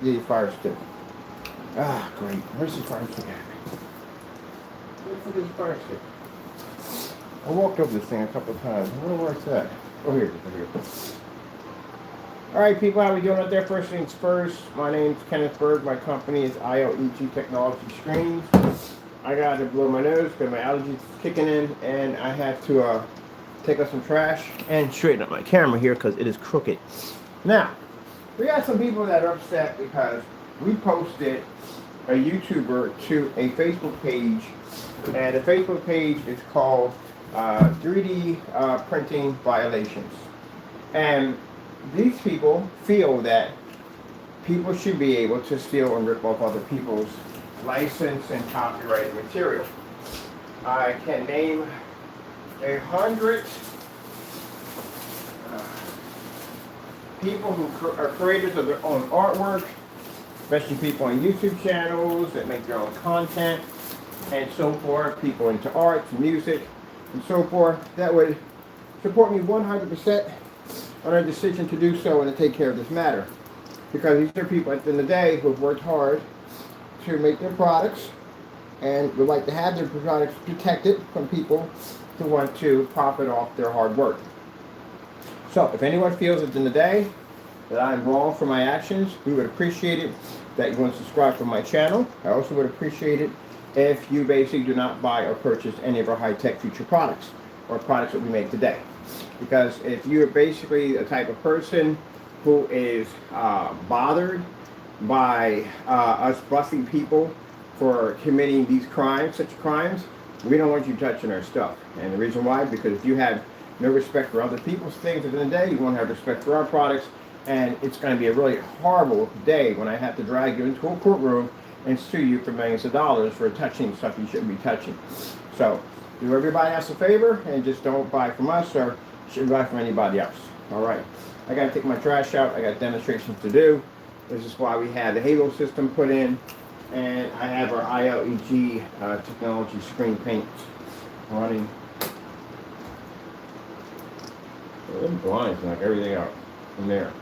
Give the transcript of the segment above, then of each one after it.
The fire stick. Ah, great. Where's the fire stick at? Where's this fire stick? I walked over this thing a couple of times. I wonder where it's at. Oh, here it is. Here it is. Alright, people, how we doing out there? First things first, my name's Kenneth Berg. My company is ILEG Technology Screens. I got to blow my nose because my allergies kicking in, and I have to take out some trash and straighten up my camera here because it is crooked. Now, we got some people that are upset because we posted a YouTuber to a Facebook page, and the Facebook page is called 3D Printing Violations. And these people feel that people should be able to steal and rip off other people's licensed and copyrighted material. I can name 100 people who are creators of their own artwork, especially people on YouTube channels that make their own content and so forth, people into arts, music, and so forth, that would support me 100% on our decision to do so and to take care of this matter. Because these are people at the end of the day who have worked hard to make their products and would like to have their products protected from people who want to profit off their hard work. So if anyone feels at the end of the day that I'm wrong for my actions, we would appreciate it that you want to subscribe to my channel. I also would appreciate it if you basically do not buy or purchase any of our high-tech future products or products that we make today. Because if you're basically a type of person who is bothered by us busting people for committing these crimes, such crimes, we don't want you touching our stuff. And the reason why, because if you have no respect for other people's things at the end of the day, you won't have respect for our products, and it's going to be a really horrible day when I have to drag you into a courtroom and sue you for millions of dollars for touching stuff you shouldn't be touching. So do everybody else a favor and just don't buy from us or shouldn't buy from anybody else. All right, I got to take my trash out. I got demonstrations to do. This is why we have the Halo system put in, and I have our ILEG technology screen paint running. The blinds knock everything out from there.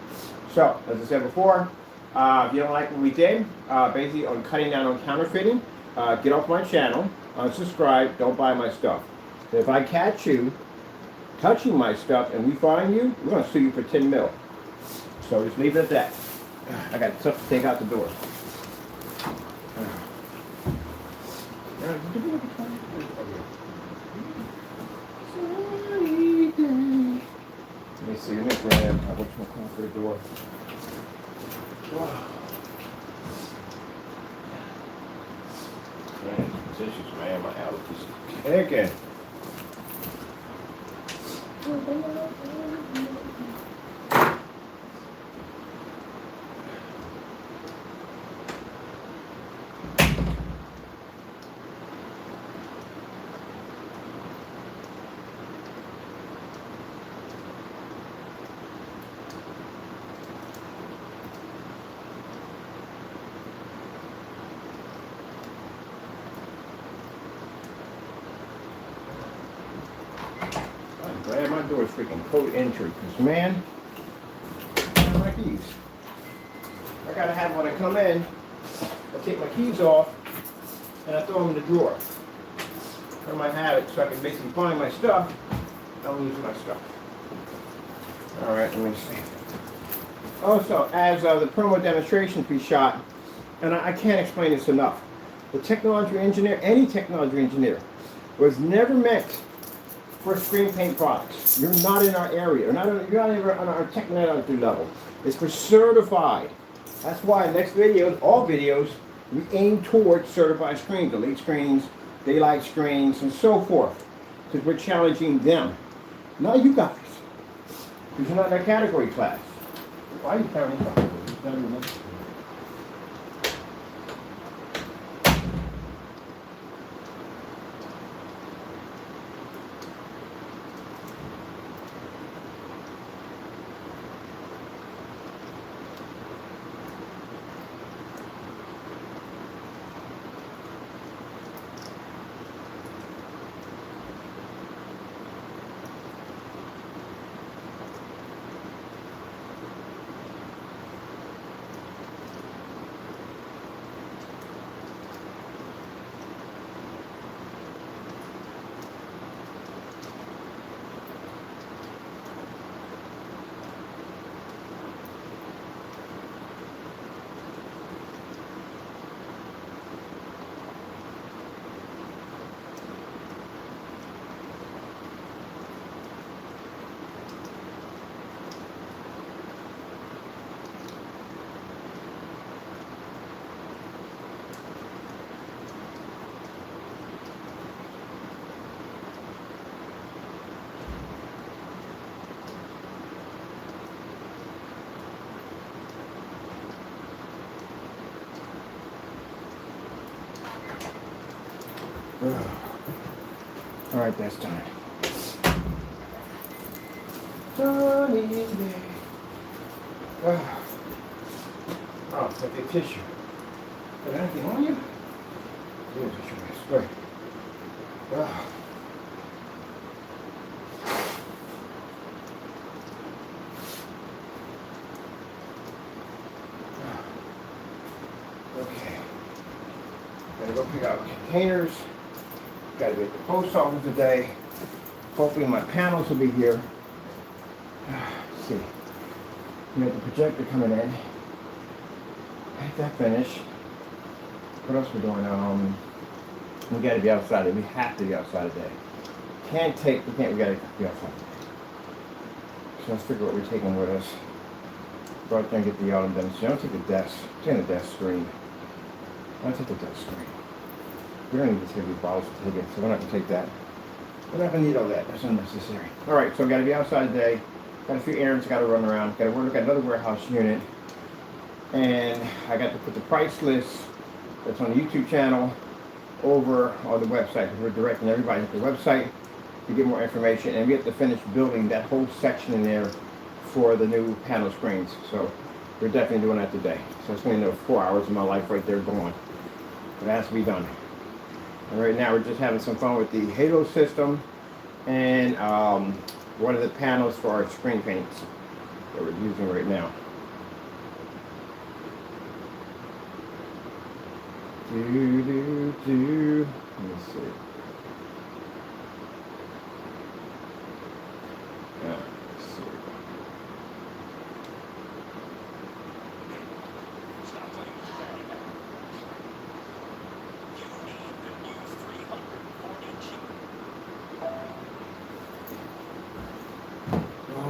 So, as I said before, if you don't like what we did, basically on cutting down on counterfeiting, get off my channel, unsubscribe, don't buy my stuff. If I catch you touching my stuff and we find you, we're going to sue you for 10 mil. So just leave it at that. I got stuff to take out the door. Let me see, let me grab what's my call for the door. Man, positions, man, my allergies. Okay. Glad my door is freaking code entry, because man, I don't like these. I gotta have when I come in, I take my keys off and I throw them in the drawer. I might have it so I can basically find my stuff. I don't lose my stuff. Alright, let me see. Also, as the promo demonstrations we shot, and I can't explain this enough, the technology engineer, any technology engineer, was never meant for screen paint products. You're not in our area. You're not even on our technology level. It's for certified. That's why next videos, all videos, we aim towards certified screens, elite screens, daylight screens, and so forth. Because we're challenging them. Not you guys. Because you're not in that category class. Why are you carrying something? All right, that's done. Sunny day. Oh, take a tissue. Is there anything on you? Here's a tissue. Right. Okay. Gotta go pick out containers. Gotta be at the post office today. Hopefully my panels will be here. Let's see. We got the projector coming in. Get that finished. What else we doing? We gotta be outside. We have to be outside today. We gotta be outside. So let's figure what we're taking with us. Go out there and get the autumn done. So I don't take the desk. Take the desk screen. I don't take the desk screen. We don't need to take these bottles to take it, so we're not gonna take that. We're not gonna need all that. That's unnecessary. All right, so I gotta be outside today. Got a few errands I gotta run around. Gotta look at another warehouse unit, and I got to put the price list that's on the YouTube channel over on the website, because we're directing everybody to the website to get more information, and we have to finish building that whole section in there for the new panel screens. So we're definitely doing that today. So it's going to be 4 hours of my life right there gone. But it has to be done. And right now we're just having some fun with the Halo system and one of the panels for our screen paints that we're using right now. Let me see. Yeah, let's see.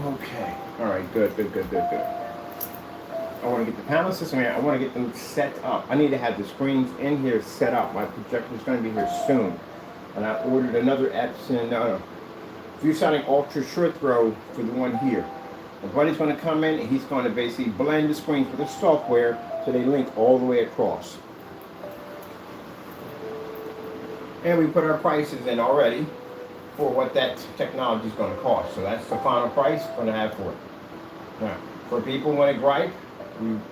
Okay. All right. Good. I want to get the panel system here. I want to get them set up. I need to have the screens in here set up. My projector is going to be here soon. And I ordered another Epson ViewSonic Ultra short throw for the one here. My buddy's going to come in and he's going to basically blend the screens with the software so they link all the way across. And we put our prices in already for what that technology is going to cost. So that's the final price we're going to have for it. Now, for people who want to gripe,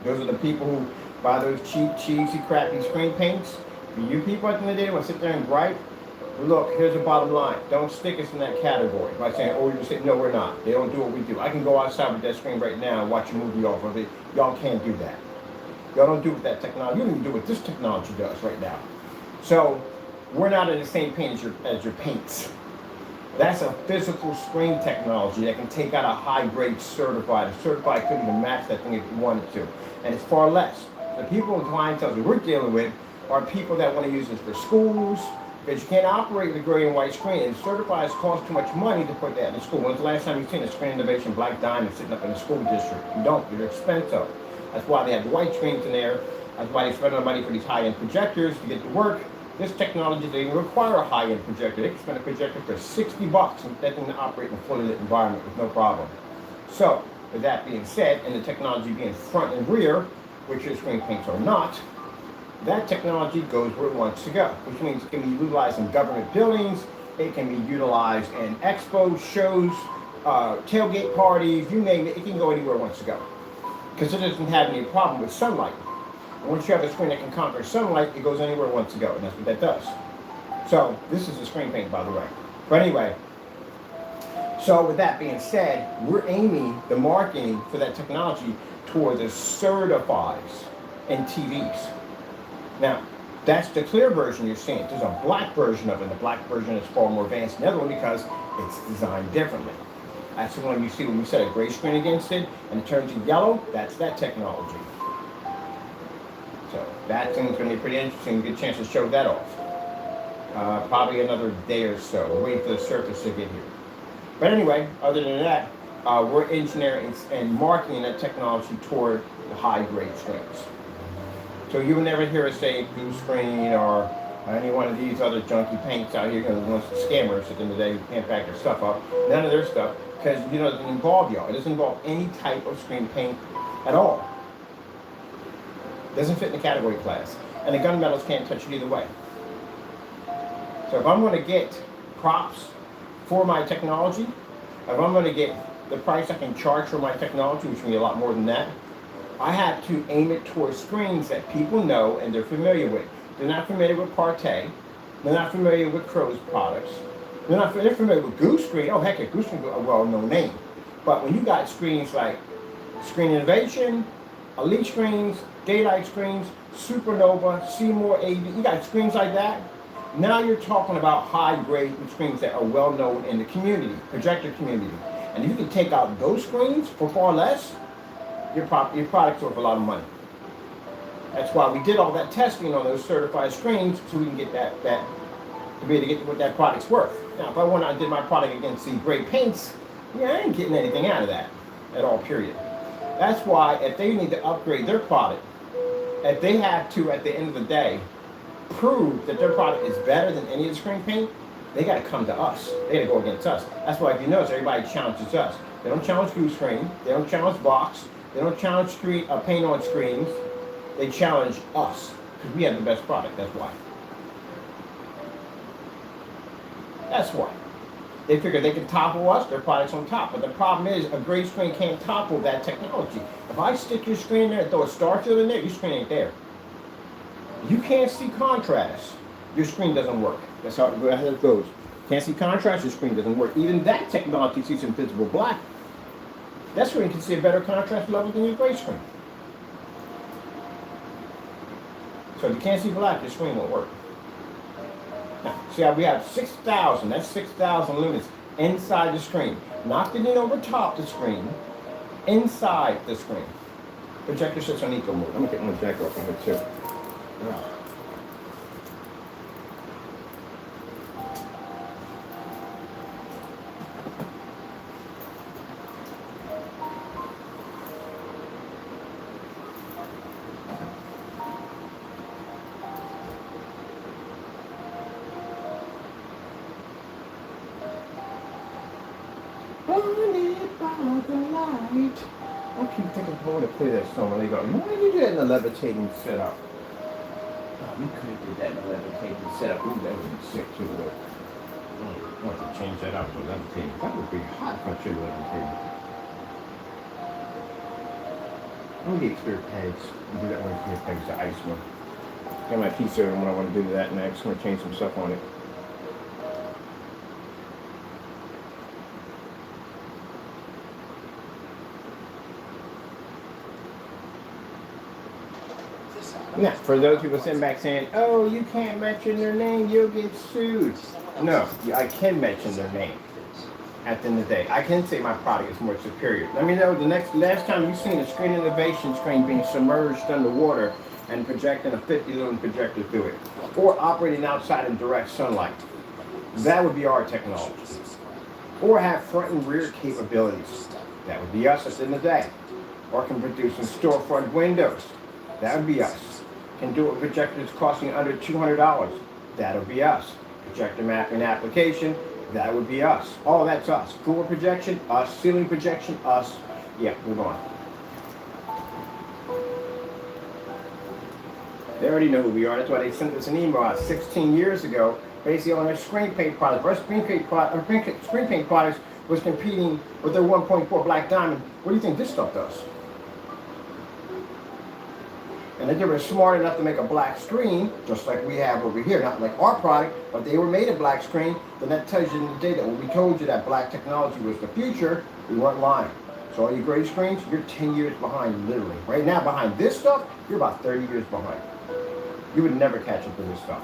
those are the people who buy those cheap, cheesy, crappy screen paints. For you people at the end of the day want to sit there and gripe, look, here's the bottom line. Don't stick us in that category by saying, oh, you're saying, no, we're not. They don't do what we do. I can go outside with that screen right now and watch a movie off of it. Y'all can't do that. Y'all don't do what that technology, you don't even do what this technology does right now. So, we're not in the same paint as your paints. That's a physical screen technology that can take out a high-grade certified. A certified couldn't even match that thing if you wanted to. And it's far less. The people in clientele that we're dealing with are people that want to use this for schools, because you can't operate with a gray and white screen. And certifieds cost too much money to put that in the school. When's the last time you've seen a Screen Innovation Black Diamond sitting up in the school district? You don't. They're expensive. That's why they have the white screens in there. That's why they spend the money for these high-end projectors to get to work. This technology doesn't require a high-end projector. They can spend a projector for $60 and that thing to operate in a fully lit environment with no problem. So, with that being said, and the technology being front and rear, which your screen paints are not, that technology goes where it wants to go, which means it can be utilized in government buildings, it can be utilized in expos, shows, tailgate parties, you name it, it can go anywhere it wants to go. Because it doesn't have any problem with sunlight. Once you have a screen that can conquer sunlight, it goes anywhere it wants to go, and that's what that does. So, this is a screen paint, by the way. But anyway, so with that being said, we're aiming the marketing for that technology toward the certifies and TVs. Now, that's the clear version you're seeing. There's a black version of it, and the black version is far more advanced than the other one because it's designed differently. That's the one you see when we set a gray screen against it, and it turns to yellow, that's that technology. So that thing's going to be pretty interesting. Good chance to show that off. Probably another day or so. We're waiting for the surface to get here. But anyway, other than that, we're engineering and marketing that technology toward the high-grade screens. So you will never hear us say blue screen or any one of these other junky paints out here, the ones scammers at the end of the day who can't back their stuff up. None of their stuff, because it doesn't involve y'all. It doesn't involve any type of screen paint at all. Doesn't fit in the category class. And the gunmetals can't touch it either way. So if I'm going to get props for my technology, if I'm going to get the price I can charge for my technology, which will be a lot more than that, I have to aim it towards screens that people know and they're familiar with. They're not familiar with Partey. They're not familiar with Crow's products. They're familiar with Goose Screen. Oh, heck, Goose Screen is a well-known name. But when you got screens like Screen Innovation, Elite Screens, Daylight Screens, Supernova, Seymour AV, you got screens like that. Now you're talking about high-grade screens that are well-known in the community, projector community. And if you can take out those screens for far less, your product's worth a lot of money. That's why we did all that testing on those certified screens so we can get that to be able to get what that product's worth. Now, if I went out and did my product against the great paints, yeah, I ain't getting anything out of that at all, period. That's why if they need to upgrade their product, if they have to, at the end of the day, prove that their product is better than any of the screen paint, they got to come to us. They got to go against us. That's why if you notice, everybody challenges us. They don't challenge Goose Screen. They don't challenge Box. They don't challenge paint on screens. They challenge us because we have the best product. That's why. That's why. They figure they can topple us, their product's on top. But the problem is, a great screen can't topple that technology. If I stick your screen there and throw a star field in there, your screen ain't there. You can't see contrast, your screen doesn't work. That's how it goes. Can't see contrast, your screen doesn't work. Even that technology sees invisible black. That screen can see a better contrast level than your gray screen. So if you can't see black, your screen won't work. Now, see how we have 6,000, that's 6,000 lumens inside the screen. Not getting over top the screen, inside the screen. Projector sits on eco mode. I'm going to get my jack off of here too. Oh. I keep thinking I want to play that song and they go, why did you do that in the levitating setup? Oh, we could have did that in the levitating setup. Ooh, that would be sick too. I want to change that out to levitating. That would be hot if I should levitating. I'm going to get clear pegs. I'll do that one clear pegs, the ice one. Got my piece there and what I want to do to that next. I'm going to change some stuff on it. Now, for those people sitting back saying, oh, you can't mention their name, you'll get sued. No, I can mention their name at the end of the day. I can say my product is more superior. Let me know last time you've seen a Screen Innovation screen being submerged underwater and projecting a 50 lumen projector through it, or operating outside in direct sunlight. That would be our technology. Or have front and rear capabilities. That would be us at the end of the day. Or can produce in storefront windows. That would be us. Can do it with projectors costing under $200. That'll be us. Projector mapping application, that would be us. All that's us. Floor projection, us. Ceiling projection, us. Yeah, move on. They already know who we are. That's why they sent us an email out 16 years ago, basically on their screen paint products. Our screen paint products was competing with their 1.4 Black Diamond. What do you think this stuff does? And if they were smart enough to make a black screen, just like we have over here, not like our product, but they were made a black screen, then that tells you in the data, when we told you that black technology was the future, we weren't lying. So all you gray screens, you're 10 years behind, literally. Right now, behind this stuff, you're about 30 years behind. You would never catch up to this stuff.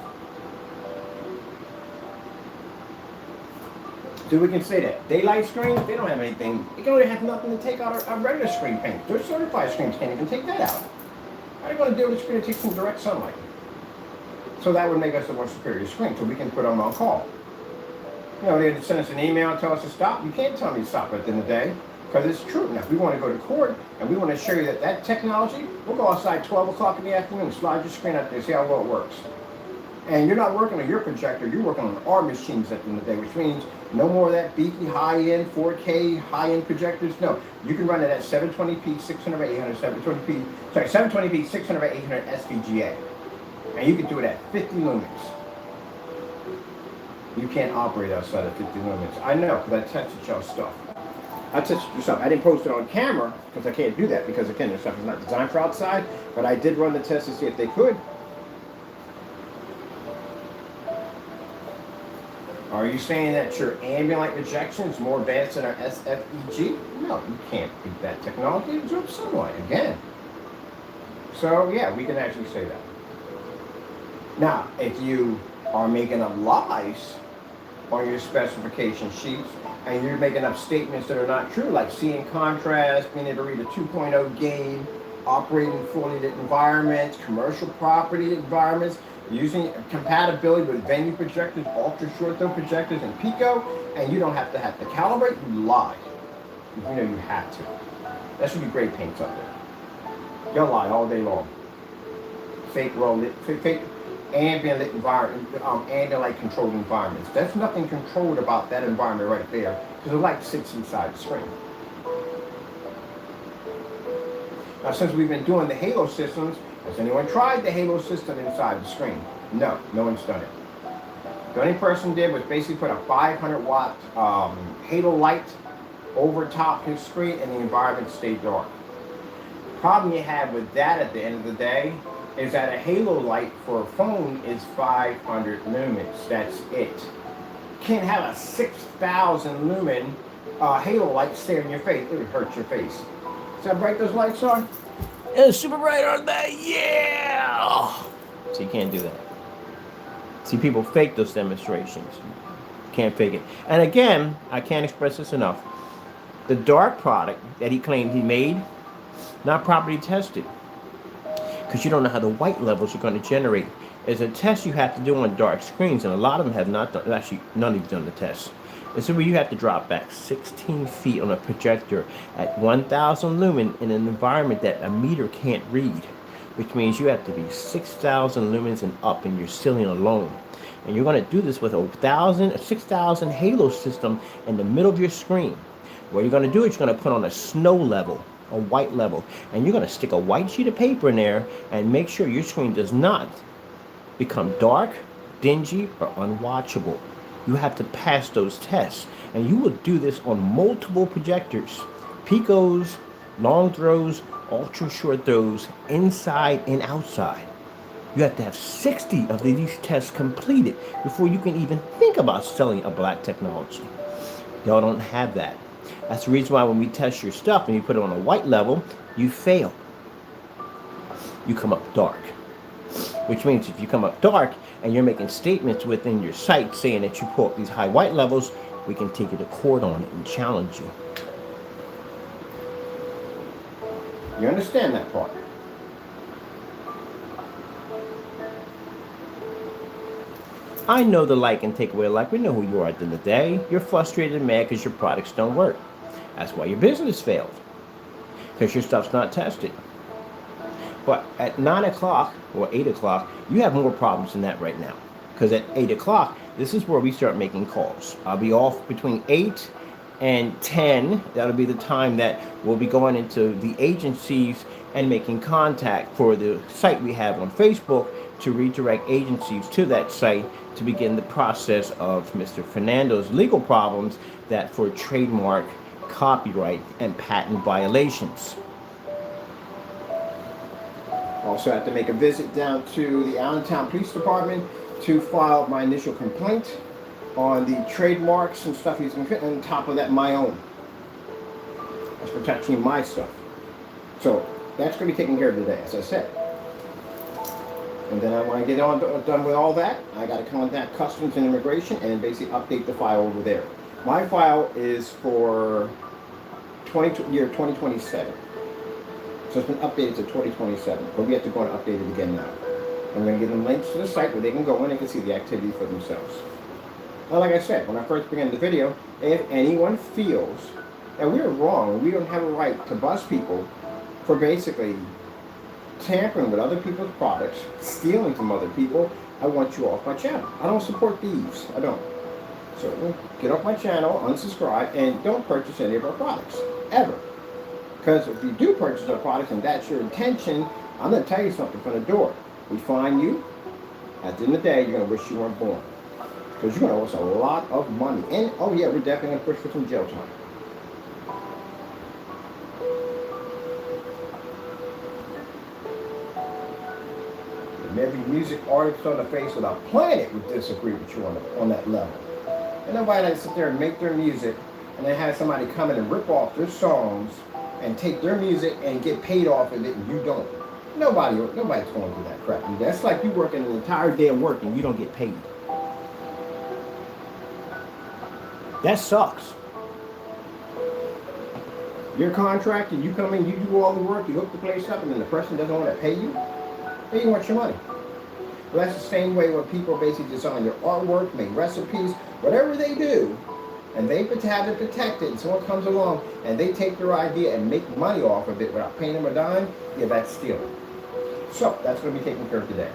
So we can say that. Daylight screens, they don't have anything. They can only have nothing to take out our regular screen paint. Their certified screens can't even take that out. How are you going to deal with a screen that takes some direct sunlight? So that would make us a more superior screen, so we can put them on call. You know, they send us an email and tell us to stop. You can't tell me to stop at the end of the day, because it's true. Now, if we want to go to court and we want to show you that technology, we'll go outside 12 o'clock in the afternoon, slide your screen out there, see how well it works. And you're not working on your projector, you're working on our machines at the end of the day, which means no more of that beaky high-end 4K high-end projectors. No, you can run it at 720p, 600 by 800, 720p, 600 by 800 SVGA. And you can do it at 50 lumens. You can't operate outside of 50 lumens. I know, because I tested y'all stuff. I tested your stuff. I didn't post it on camera, because I can't do that, because again, this stuff is not designed for outside, but I did run the test to see if they could. Are you saying that your ambient light rejection is more advanced than our SFEG? No, you can't beat that technology. It absorbs sunlight again. So yeah, we can actually say that. Now, if you are making up lies on your specification sheets and you're making up statements that are not true, like seeing contrast, being able to read a 2.0 gain, operating fully lit environments, commercial property environments, using compatibility with venue projectors, ultra short throw projectors, and Pico, and you don't have to calibrate, you lie. You know you have to. That should be great paints up there. You'll lie all day long. Fake roll lit, fake ambient lit environment, ambient light controlled environments. There's nothing controlled about that environment right there, because the light sits inside the screen. Now, since we've been doing the halo systems, has anyone tried the halo system inside the screen? No, no one's done it. The only person did was basically put a 500 watt halo light over top his screen and the environment stayed dark. The problem you have with that at the end of the day is that a halo light for a phone is 500 lumens. That's it. You can't have a 6,000 lumen halo light stare in your face. It would hurt your face. See how bright those lights are? It's super bright, aren't they? Yeah! So you can't do that. See, people fake those demonstrations. Can't fake it. And again, I can't express this enough. The dark product that he claimed he made, not properly tested. Because you don't know how the white levels are going to generate. It's a test you have to do on dark screens, and a lot of them have not done, actually none of you done the test. It's where you have to drop back 16 feet on a projector at 1,000 lumen in an environment that a meter can't read, which means you have to be 6,000 lumens and up in your ceiling alone. And you're going to do this with a 6,000 halo system in the middle of your screen. What you're going to do is you're going to put on a snow level, a white level, and you're going to stick a white sheet of paper in there and make sure your screen does not become dark, dingy, or unwatchable. You have to pass those tests, and you will do this on multiple projectors, Picos, long throws, ultra short throws, inside and outside. You have to have 60 of these tests completed before you can even think about selling a black technology. Y'all don't have that. That's the reason why when we test your stuff and you put it on a white level, you fail. You come up dark. Which means if you come up dark and you're making statements within your site saying that you pull up these high white levels, we can take you to court on it and challenge you. You understand that part? I know the like and take away like. We know who you are at the end of the day. You're frustrated and mad because your products don't work. That's why your business failed. Because your stuff's not tested. But at 9 o'clock or 8 o'clock, you have more problems than that right now. Because at 8 o'clock, this is where we start making calls. I'll be off between 8 and 10. That'll be the time that we'll be going into the agencies and making contact for the site we have on Facebook to redirect agencies to that site to begin the process of Mr. Fernando's legal problems that for trademark, copyright, and patent violations. Also have to make a visit down to the Allentown Police Department to file my initial complaint on the trademarks and stuff he's been putting on top of that my own. That's protecting my stuff. So that's going to be taken care of today, as I said. And then when I get done with all that, I got to contact Customs and Immigration and basically update the file over there. My file is for year 2027. So it's been updated to 2027, but we have to go and update it again now. I'm going to give them links to the site where they can go in and can see the activity for themselves. Now, like I said, when I first began the video, if anyone feels that we're wrong, we don't have a right to bust people for basically tampering with other people's products, stealing from other people, I want you off my channel. I don't support thieves. I don't. So get off my channel, unsubscribe, and don't purchase any of our products, ever. Because if you do purchase our products and that's your intention, I'm going to tell you something from the door. We find you, at the end of the day, you're going to wish you weren't born. Because you're going to owe us a lot of money. And, oh yeah, we're definitely going to push for some jail time. And every music artist on the face of the planet would disagree with you on that level. And nobody likes to sit there and make their music and then have somebody come in and rip off their songs and take their music and get paid off of it and you don't. Nobody's going to do that crap. That's like you working an entire day of work and you don't get paid. That sucks. You're contracted, you come in, you do all the work, you hook the place up, and then the person doesn't want to pay you. They want your money. Well, that's the same way when people basically design their artwork, make recipes, whatever they do, and they have it protected, and someone comes along and they take their idea and make money off of it without paying them a dime, yeah, that's stealing. So that's going to be taken care of today.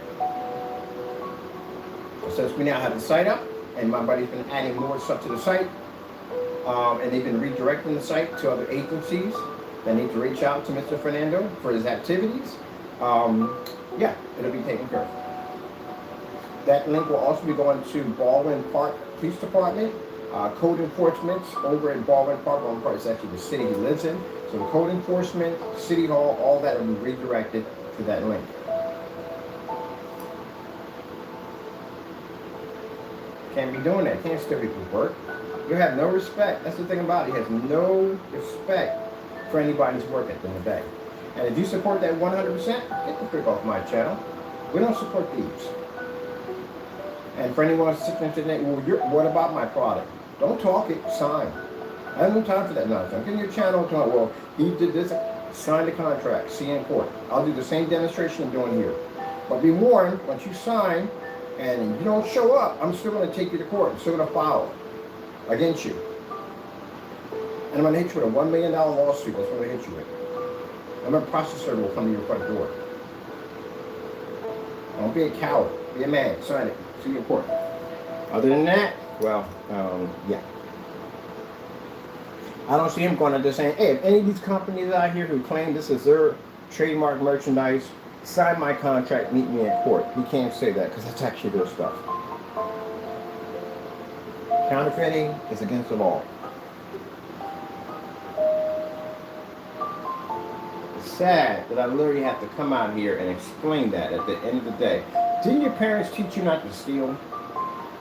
Since we now have the site up, and my buddy's been adding more stuff to the site, and they've been redirecting the site to other agencies that need to reach out to Mr. Fernando for his activities. Yeah, it'll be taken care of. That link will also be going to Baldwin Park Police Department, code enforcement over at Baldwin Park. Baldwin Park is actually the city he lives in. So the code enforcement, City Hall, all that will be redirected to that link. Can't be doing that. Can't steal people's work. You have no respect. That's the thing about it. He has no respect for anybody's work at the end of the day. And if you support that 100%, get the frick off my channel. We don't support thieves. And for anyone who's sitting today, well, what about my product? Don't talk it, sign. I have no time for that nonsense. Get in your channel and talk, well, he did this, sign the contract, see you in court. I'll do the same demonstration I'm doing here. But be warned, once you sign and you don't show up, I'm still going to take you to court. I'm still going to file against you. And I'm going to hit you with a $1 million lawsuit. That's what I'm going to hit you with. I'm a processor will come to your front door. Don't be a coward. Be a man. Sign it. See you in court. Other than that, well, yeah. I don't see him going to just saying, hey, if any of these companies out here who claim this is their trademark merchandise, sign my contract, meet me in court. He can't say that because that's actually their stuff. Counterfeiting is against the law. It's sad that I literally have to come out here and explain that at the end of the day. Didn't your parents teach you not to steal?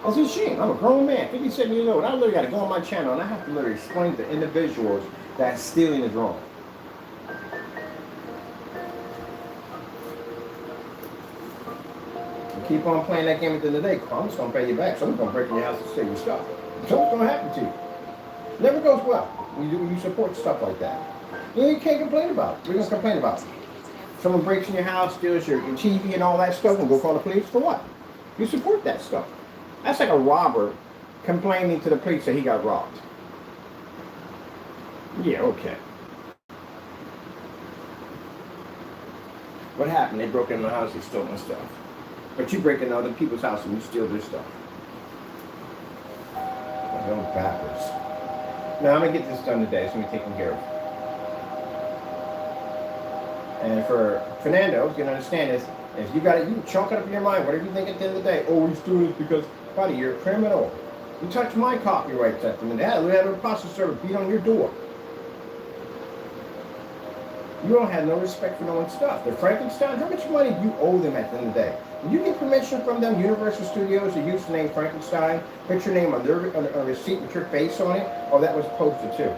That's a shame. I'm a grown man, 57 years old. I literally got to go on my channel and I have to literally explain to individuals that stealing is wrong. You keep on playing that game at the end of the day, I'm just going to pay you back. Someone's going to break in your house and steal your stuff. So what's going to happen to you? It never goes well when you support stuff like that. You can't complain about it. We're going to complain about it. Someone breaks in your house, steals your TV and all that stuff, and go call the police for what? You support that stuff. That's like a robber complaining to the police that he got robbed. Yeah, okay. What happened? They broke into my house, they stole my stuff. But you break into other people's house and you steal their stuff. I'm going backwards. Now I'm going to get this done today. It's going to be taken care of. And for Fernando, you can understand this. If you got it, you can chalk it up in your mind, whatever you think at the end of the day. Oh, he's doing this because, buddy, you're a criminal. You touched my copyrights at the end of the day. We had a processor beat on your door. You don't have no respect for no one's stuff. The Frankenstein, how much money do you owe them at the end of the day? Did you get permission from them, Universal Studios, to use the name Frankenstein, put your name on a receipt with your face on it? Or that was posted too?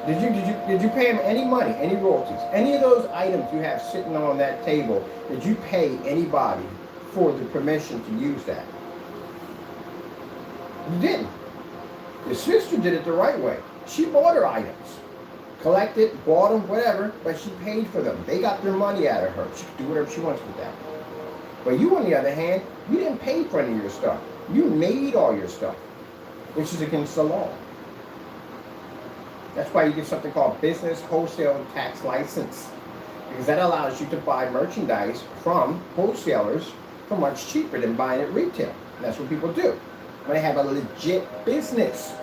Did you pay them any money, any royalties? Any of those items you have sitting on that table, did you pay anybody for the permission to use that? You didn't. Your sister did it the right way. She bought her items. Collected, bought them, whatever, but she paid for them. They got their money out of her. She can do whatever she wants with that. But you, on the other hand, you didn't pay for any of your stuff. You made all your stuff, which is against the law. That's why you get something called business wholesale tax license, because that allows you to buy merchandise from wholesalers for much cheaper than buying it retail. And that's what people do when they have a legit business.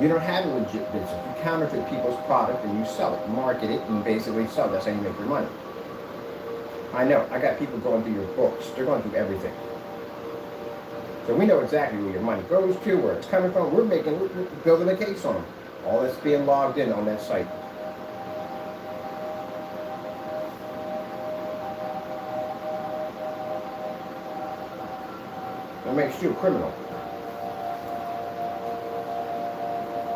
You don't have a legit business. You counterfeit people's product and you sell it, market it, and basically sell it. That's how you make your money. I know. I got people going through your books. They're going through everything. So we know exactly where your money goes to, where it's coming from. We're building a case on them. All that's being logged in on that site. That makes you a criminal.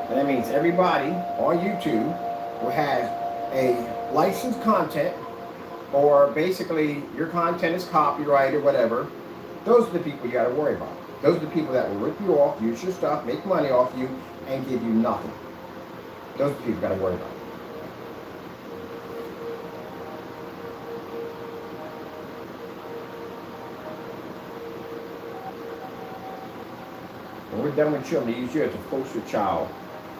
And that means everybody on YouTube who has a licensed content, or basically your content is copyrighted or whatever, those are the people you got to worry about. Those are the people that will rip you off, use your stuff, make money off you, and give you nothing. Those are the people you got to worry about. When we're done with you, I'm going to use you as a poster child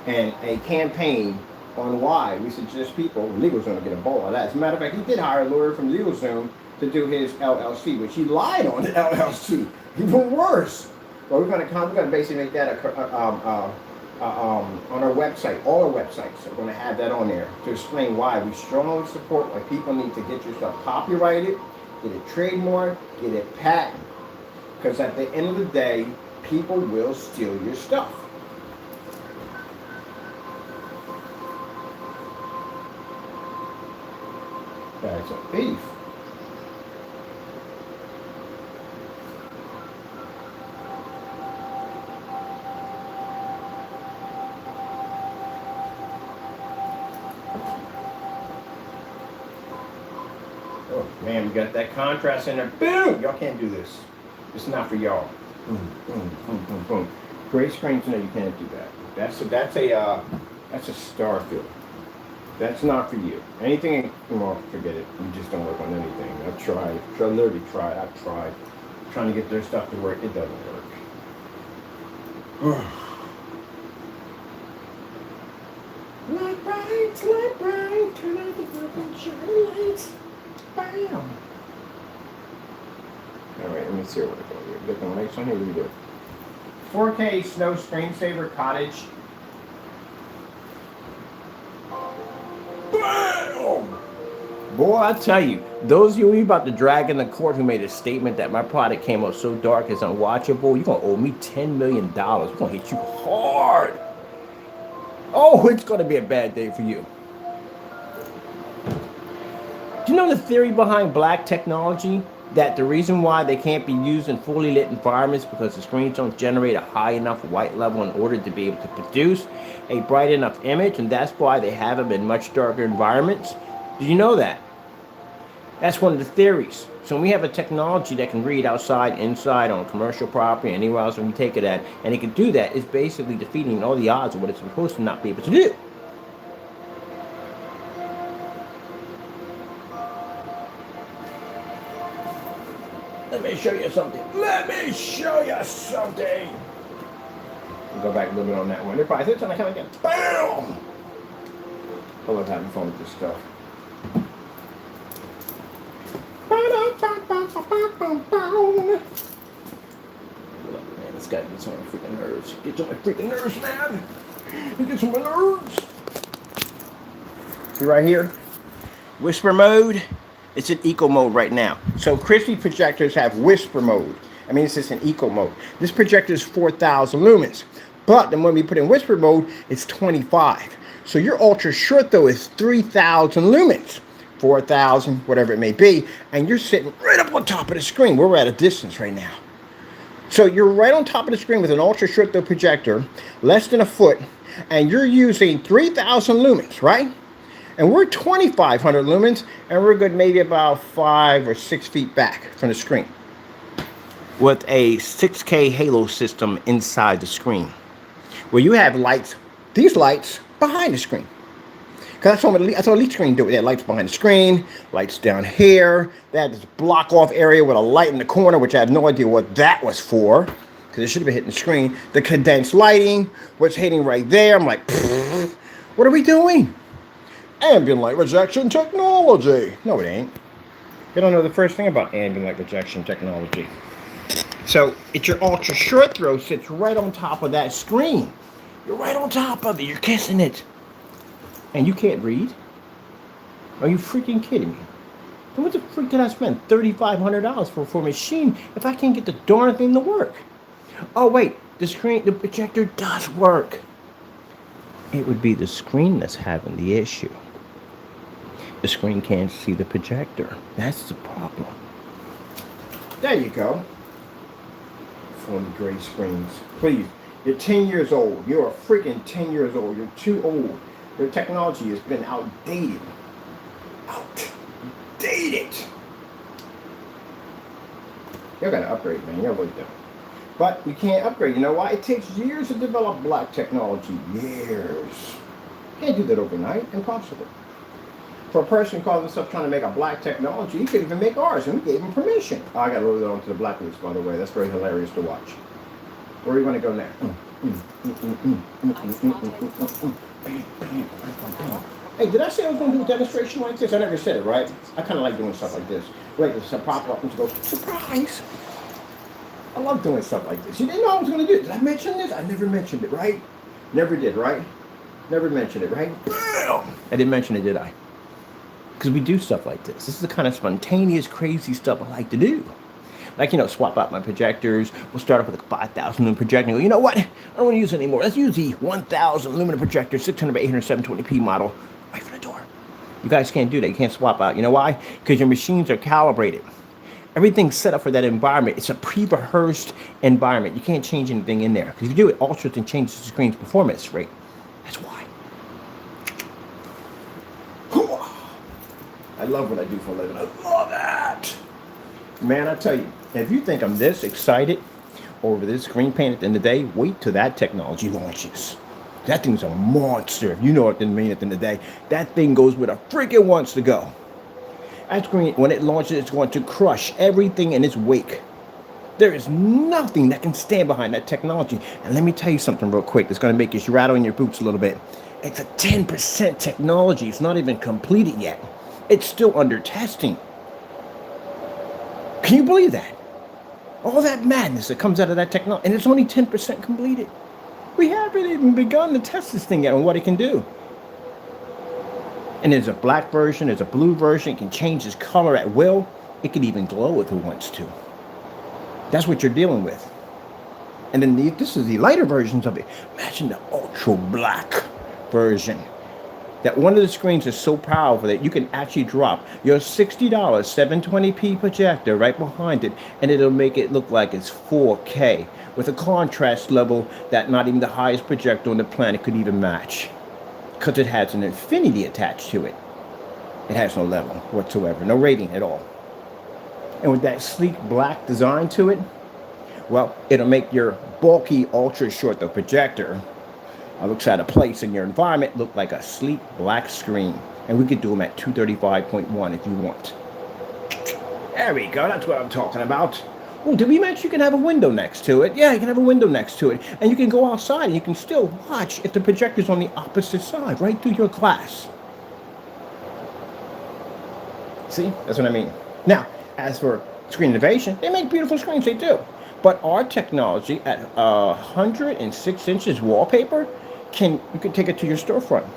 and a campaign on why we suggest people, LegalZoom, to get a ball of that. As a matter of fact, he did hire a lawyer from LegalZoom to do his LLC, which he lied on the LLC. Even worse. Well, we're going to basically make that on our website. All our websites are going to have that on there to explain why we strongly support why people need to get your stuff copyrighted, get it trademarked, get it patented. Because at the end of the day, people will steal your stuff. That's a thief. Oh man, we got that contrast in there. Boom! Y'all can't do this. It's not for y'all. Boom, boom, boom, boom, boom. Gray screens, no, you can't do that. That's a star fill. That's not for you. Anything, well, forget it. You just don't work on anything. I've tried. I literally tried. I've tried. Trying to get their stuff to work. It doesn't work. Light bright, turn out the fucking shiny lights. Bam. All right, let me see what I got here. Different lights on here. What do we do? 4K Snow Screensaver Cottage. Bam! Boy, I tell you, those of you about to drag in the court who made a statement that my product came out so dark it's unwatchable, you're going to owe me $10 million. We're going to hit you hard. Oh, it's going to be a bad day for you. Do you know the theory behind black technology? That the reason why they can't be used in fully lit environments because the screens don't generate a high enough white level in order to be able to produce a bright enough image, and that's why they have them in much darker environments. Did you know that? That's one of the theories. So when we have a technology that can read outside, inside, on commercial property, anywhere else we take it at, and it can do that, it's basically defeating all the odds of what it's supposed to not be able to do. Let me show you something. Let me show you something. We'll go back a little bit on that one. They're probably they're trying to come again. Bam! I love having fun with this stuff. Look, man, this guy gets on my freaking nerves. Gets on my freaking nerves, man. He gets on my nerves. See right here? Whisper mode. It's in eco mode right now. So crispy projectors have whisper mode. I mean, it's just in eco mode. This projector is 4,000 lumens. But then when we put in whisper mode, it's 25. So your ultra short though is 3,000 lumens. 4,000, whatever it may be. And you're sitting right up on top of the screen. We're at a distance right now. So you're right on top of the screen with an ultra short though projector, less than a foot. And you're using 3,000 lumens, right? And we're 2,500 lumens, and we're good maybe about 5 or 6 feet back from the screen with a 6K halo system inside the screen where you have lights, these lights behind the screen. Because that's what a leak screen do. They have lights behind the screen, lights down here. They had this block off area with a light in the corner, which I have no idea what that was for, because it should have been hitting the screen. The condensed lighting, what's hitting right there. I'm like, what are we doing? Ambient light rejection technology. No, it ain't. You don't know the first thing about ambient light rejection technology. So it's your ultra short throw sits right on top of that screen. You're right on top of it. You're kissing it. And you can't read? Are you freaking kidding me? Then what the freak did I spend $3,500 for a machine if I can't get the darn thing to work? Oh wait, the projector does work. It would be the screen that's having the issue. The screen can't see the projector. That's the problem. There you go. On the gray screens. Please, you're 10 years old. You're a freaking 10 years old. You're too old. Your technology has been outdated. Outdated. You're gonna upgrade, man. You're really done. But you can't upgrade. You know why? It takes years to develop black technology. Years. Can't do that overnight. Impossible. For a person calling himself trying to make a black technology, he could even make ours, and we gave him permission. Oh, I got loaded onto the blacklist, by the way. That's very hilarious to watch. Where are you going to go next? Hey, did I say I was going to do a demonstration like this? I never said it, right? I kind of like doing stuff like this. Wait, there's some pop up and go, surprise! I love doing stuff like this. You didn't know I was going to do it. Did I mention this? I never mentioned it, right? Never did, right? Never mentioned it, right? I didn't mention it, did I? Because we do stuff like this. This is the kind of spontaneous, crazy stuff I like to do. Like, swap out my projectors. We'll start off with a 5,000 lumen projector and go, you know what? I don't want to use it anymore. Let's use the 1,000 lumen projector, 600 by 800, 720p model right from the door. You guys can't do that. You can't swap out. You know why? Because your machines are calibrated. Everything's set up for that environment. It's a pre-rehearsed environment. You can't change anything in there. Because if you do, it alters and changes the screen's performance rate. That's why. I love what I do for a living. I love that. Man, I tell you, if you think I'm this excited over this screen paint at the end of the day, wait till that technology launches. That thing's a monster. You know what I mean at the end of the day. That thing goes where it freaking wants to go. That screen, when it launches, it's going to crush everything in its wake. There is nothing that can stand behind that technology. And let me tell you something real quick that's going to make you rattle in your boots a little bit. It's a 10% technology. It's not even completed yet. It's still under testing. Can you believe that? All that madness that comes out of that technology, and it's only 10% completed. We haven't even begun to test this thing yet on what it can do. And there's a black version, there's a blue version. It can change its color at will. It can even glow if it wants to. That's what you're dealing with. And then this is the lighter versions of it. Imagine the ultra black version. That one of the screens is so powerful that you can actually drop your $60 720p projector right behind it, and it'll make it look like it's 4K with a contrast level that not even the highest projector on the planet could even match, because it has an infinity attached to it. It has no level whatsoever, no rating at all. And with that sleek black design to it, well, it'll make your bulky ultra short the projector looks out of place in your environment, look like a sleek black screen. And we could do them at 235.1 if you want. There we go, that's what I'm talking about. Oh, did we mention you can have a window next to it? Yeah, you can have a window next to it. And you can go outside and you can still watch if the projector's on the opposite side, right through your class. See, that's what I mean. Now, as for screen innovation, they make beautiful screens, they do. But our technology at 106 inches wallpaper, you can take it to your storefront.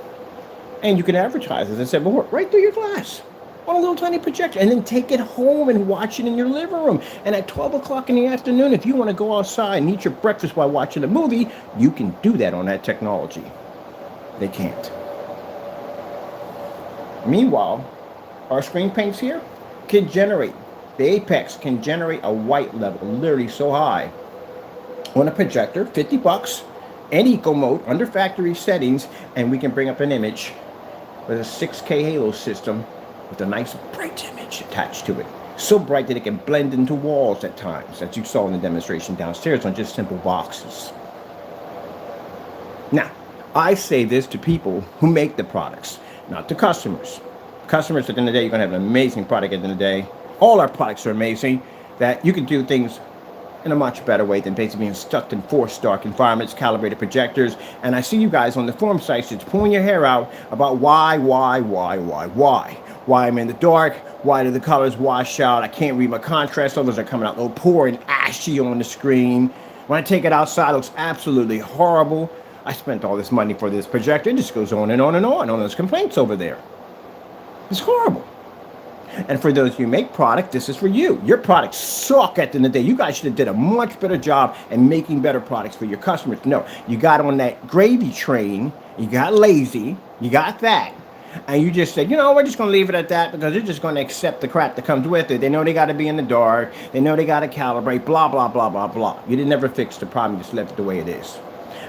And you can advertise, as I said before, right through your glass on a little tiny projector, and then take it home and watch it in your living room. And at 12 o'clock in the afternoon, if you want to go outside and eat your breakfast while watching a movie, you can do that on that technology. They can't. Meanwhile, our screen paints here can generate, the apex can generate a white level, literally so high, on a projector, $50, in eco mode, under factory settings, and we can bring up an image with a 6K halo system with a nice bright image attached to it. So bright that it can blend into walls at times, as you saw in the demonstration downstairs on just simple boxes. Now, I say this to people who make the products, not to customers. Customers, at the end of the day, you're going to have an amazing product at the end of the day. All our products are amazing, that you can do things in a much better way than basically being stuck in forced dark environments, calibrated projectors. And I see you guys on the forum sites just pulling your hair out about why I'm in the dark, why do the colors wash out, I can't read my contrast levels are coming out a little poor and ashy on the screen. When I take it outside, it looks absolutely horrible. I spent all this money for this projector. It just goes on and on and on those complaints over there. It's horrible. And for those of you who make product, this is for you. Your products suck at the end of the day. You guys should have did a much better job in making better products for your customers. No, you got on that gravy train, you got lazy, you got that. And you just said, you know, we're just going to leave it at that because they're just going to accept the crap that comes with it. They know they got to be in the dark. They know they got to calibrate, blah, blah, blah, blah, blah. You didn't never fix the problem. You just left it the way it is.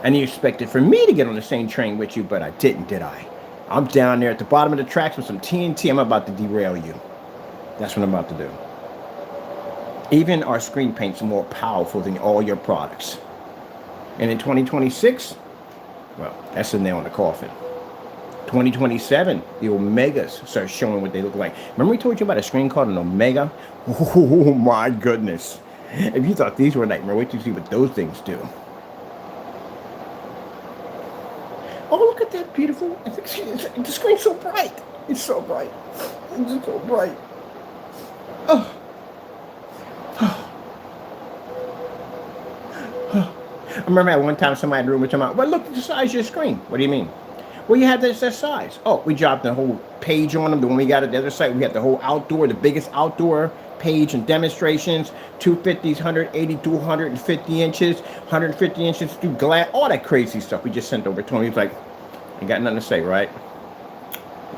And you expected for me to get on the same train with you, but I didn't, did I? I'm down there at the bottom of the tracks with some TNT. I'm about to derail you. That's what I'm about to do. Even our screen paint's more powerful than all your products. And in 2026, well, that's the nail in the coffin. 2027, the Omegas start showing what they look like. Remember we told you about a screen called an Omega? Oh my goodness. If you thought these were a nightmare, wait till you see what those things do. Oh, look at that beautiful. The screen's so bright. It's so bright. It's so bright. Oh. I remember at one time somebody in the room was talking about, well, look at the size of your screen. What do you mean? Well, you have this size. Oh, we dropped the whole page on them. The one we got at the other site, we had the whole outdoor, the biggest outdoor page and demonstrations, 250s, 180 to 150 inches, 150 inches through glass, all that crazy stuff we just sent over to him. He was like, I got nothing to say, right?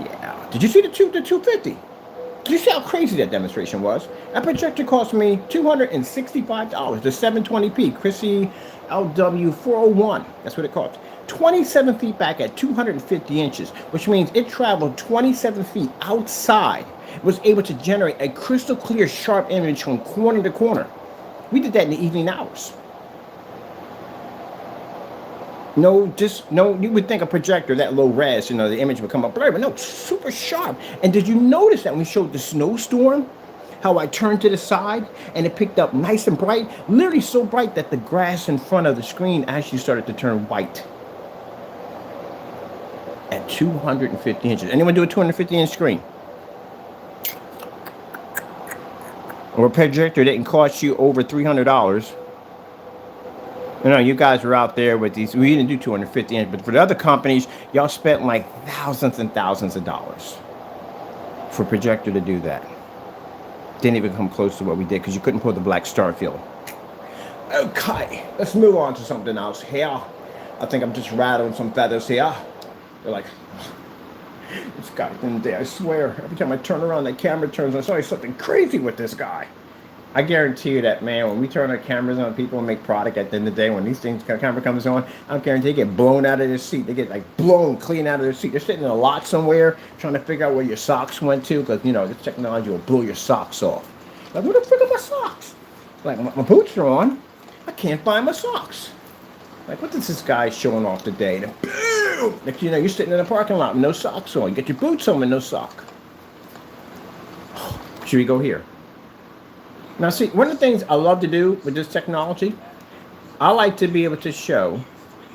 Yeah. Did you see the 250? Did you see how crazy that demonstration was? That projector cost me $265. The 720p Chrissy LW 401. That's what it cost. 27 feet back at 250 inches, which means it traveled 27 feet outside. It was able to generate a crystal clear, sharp image from corner to corner. We did that in the evening hours. No, you would think a projector that low res, you know, the image would come up blurry, but no, super sharp. And did you notice that when we showed the snowstorm, how I turned to the side and it picked up nice and bright, literally so bright that the grass in front of the screen actually started to turn white. At 250 inches. Anyone do a 250 inch screen? Or a projector didn't cost you over $300. You know, you guys were out there with these. We didn't do 250 inch, but for the other companies, y'all spent like thousands and thousands of dollars for a projector to do that. Didn't even come close to what we did because you couldn't pull the black star field. Okay, let's move on to something else here. I think I'm just rattling some feathers here. They're like, this guy in the day, I swear, every time I turn around, that camera turns on. There's always something crazy with this guy. I guarantee you that, man, when we turn our cameras on, people make product at the end of the day, when these things, camera comes on, I guarantee they get blown out of their seat. They get like blown clean out of their seat. They're sitting in a lot somewhere trying to figure out where your socks went to because, you know, this technology will blow your socks off. Like, where the frick are my socks? Like, my boots are on. I can't find my socks. Like, what is this guy showing off today? And boom! Like, you know, you're sitting in a parking lot with no socks on. You get your boots on with no sock. Should we go here? Now, see, one of the things I love to do with this technology, I like to be able to show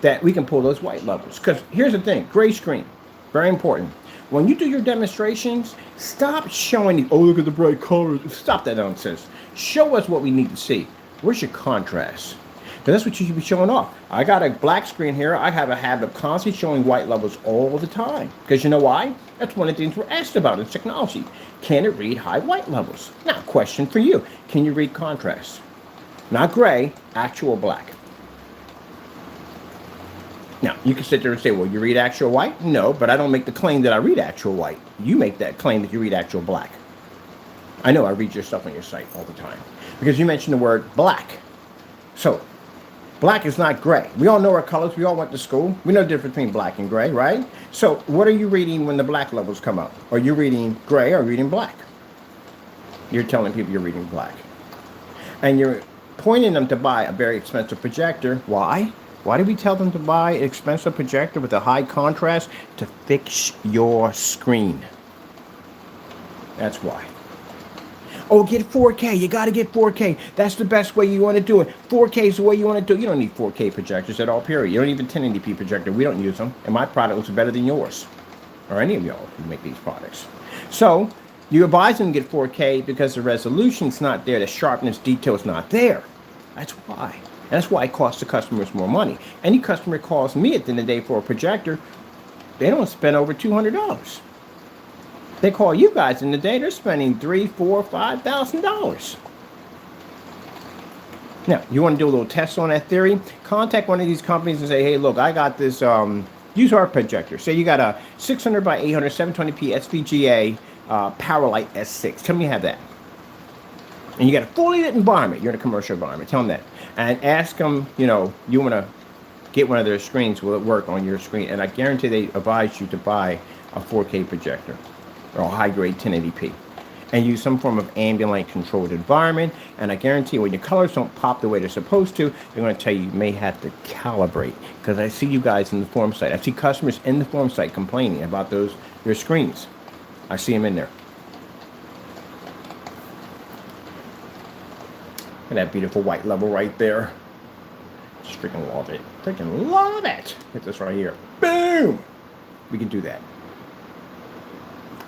that we can pull those white levels. Because here's the thing, gray screen, very important. When you do your demonstrations, stop showing the, oh, look at the bright colors. Stop that nonsense. Show us what we need to see. Where's your contrast? Because that's what you should be showing off. I got a black screen here. I have a habit of constantly showing white levels all the time. Because you know why? That's one of the things we're asked about in technology. Can it read high white levels? Now, question for you. Can you read contrast? Not gray, actual black. Now, you can sit there and say, well, you read actual white? No, but I don't make the claim that I read actual white. You make that claim that you read actual black. I know I read your stuff on your site all the time. Because you mentioned the word black. So, black is not gray. We all know our colors. We all went to school. We know the difference between black and gray, right? So what are you reading when the black levels come up? Are you reading gray or reading black? You're telling people you're reading black. And you're pointing them to buy a very expensive projector. Why? Why do we tell them to buy an expensive projector with a high contrast? To fix your screen. That's why. Oh, get 4K. You got to get 4K. That's the best way you want to do it. 4K is the way you want to do it. You don't need 4K projectors at all, period. You don't even 1080p projector. We don't use them. And my product looks better than yours. Or any of y'all who make these products. So, you advise them to get 4K because the resolution's not there. The sharpness, detail's not there. That's why. And that's why it costs the customers more money. Any customer calls me at the end of the day for a projector, they don't spend over $200. They call you guys in the day, they're spending $3, $4, $5,000. Now, you want to do a little test on that theory? Contact one of these companies and say, hey, look, I got this, use our projector. Say you got a 600 by 800 720p SVGA Powerlight S6. Tell me you have that. And you got a fully lit environment. You're in a commercial environment. Tell them that. And ask them, you want to get one of their screens. Will it work on your screen? And I guarantee they advise you to buy a 4K projector or a high-grade 1080p. And use some form of ambient light controlled environment. And I guarantee when your colors don't pop the way they're supposed to, they're going to tell you may have to calibrate. Because I see you guys in the forum site. I see customers in the forum site complaining about your screens. I see them in there. And that beautiful white level right there. Just freaking love it. Freaking love it. Hit this right here. Boom! We can do that.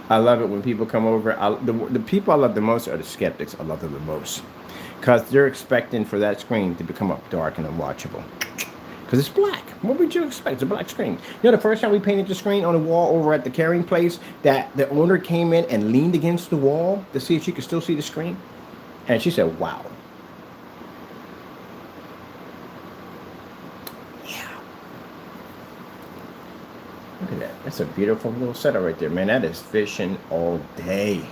I love it when people come over. The people I love the most are the skeptics. I love them the most. Because they're expecting for that screen to become up dark and unwatchable. Because it's black. What would you expect? It's a black screen. You know, the first time we painted the screen on the wall over at the carrying place, that the owner came in and leaned against the wall to see if she could still see the screen. And she said, wow. Look at that. That's a beautiful little setup right there, man. That is fishing all day.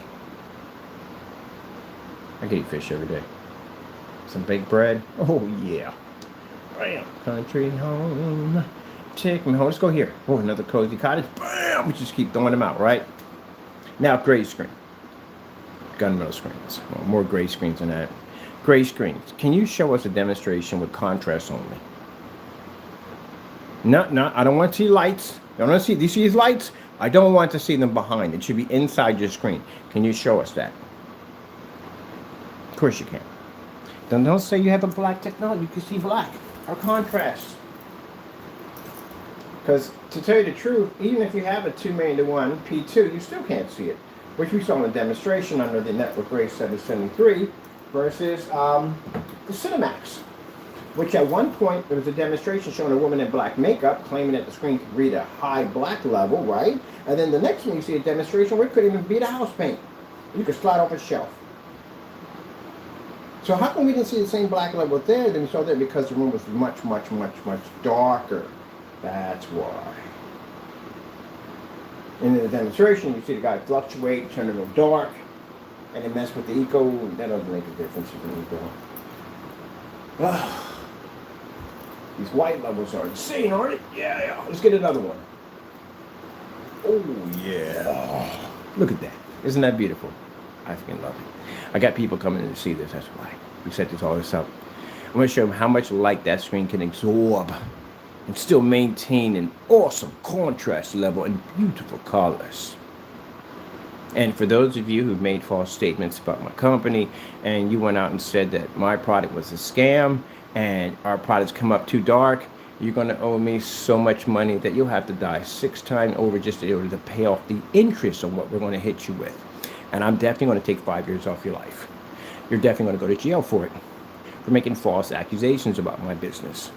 I can eat fish every day. Some baked bread. Oh, yeah. Bam. Country home. Take me home. Let's go here. Oh, another cozy cottage. Bam. We just keep throwing them out, right? Now, gray screen. Gunmetal screens. Well, more gray screens than that. Gray screens. Can you show us a demonstration with contrast only? No, I don't want to see lights. I don't want to see, do you see these lights? I don't want to see them behind. It should be inside your screen. Can you show us that? Of course you can. Don't say you have a black technology. You can see black or contrast. Because to tell you the truth, even if you have a 2:1 P2, you still can't see it. Which we saw in a demonstration under the Network Gray 773 versus the Cinemax. Which at one point, there was a demonstration showing a woman in black makeup claiming that the screen could read a high black level, right? And then the next one you see a demonstration where it couldn't even beat a house paint. You could slide off a shelf. So how come we didn't see the same black level there than we saw there? Because the room was much, much, much, much darker. That's why. And in the demonstration, you see the guy fluctuate, turn it a little dark, and then mess with the eco. That doesn't make a difference with the eco. These white levels are insane, aren't it? Yeah. Let's get another one. Oh, yeah. Look at that. Isn't that beautiful? I freaking love it. I got people coming in to see this. That's why we set all this up. I'm going to show them how much light that screen can absorb and still maintain an awesome contrast level and beautiful colors. And for those of you who've made false statements about my company and you went out and said that my product was a scam and our products come up too dark, you're going to owe me so much money that you'll have to die 6 times over just to be able to pay off the interest on what we're going to hit you with. And I'm definitely going to take 5 years off your life. You're definitely going to go to jail for it, for making false accusations about my business.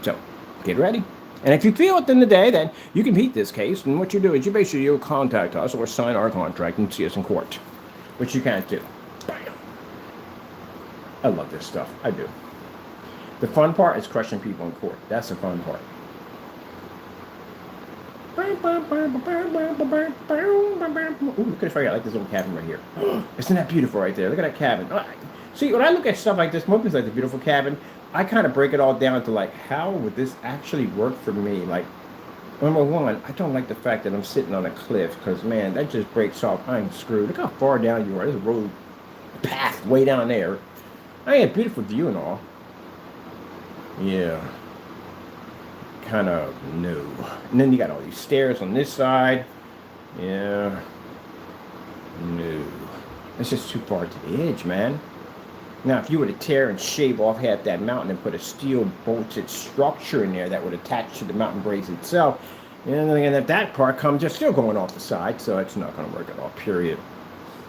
So, get ready. And if you feel at the end of the day that you can beat this case, then what you do is you basically you'll contact us or sign our contract and see us in court, which you can't do. Bam. I love this stuff. I do. The fun part is crushing people in court. That's the fun part. Ooh, look at this right here. I like this little cabin right here. Isn't that beautiful right there? Look at that cabin. See, when I look at stuff like this, most people like the beautiful cabin, I kind of break it all down to like, how would this actually work for me? Like, number one, I don't like the fact that I'm sitting on a cliff because, man, that just breaks off. I'm screwed. Look how far down you are. There's a road path way down there. I had a beautiful view and all. Yeah. Kind of no. And then you got all these stairs on this side. Yeah. No. It's just too far to the edge, man. Now, if you were to tear and shave off half that mountain and put a steel bolted structure in there that would attach to the mountain base itself, and then if that part comes, you're still going off the side, so it's not going to work at all, period.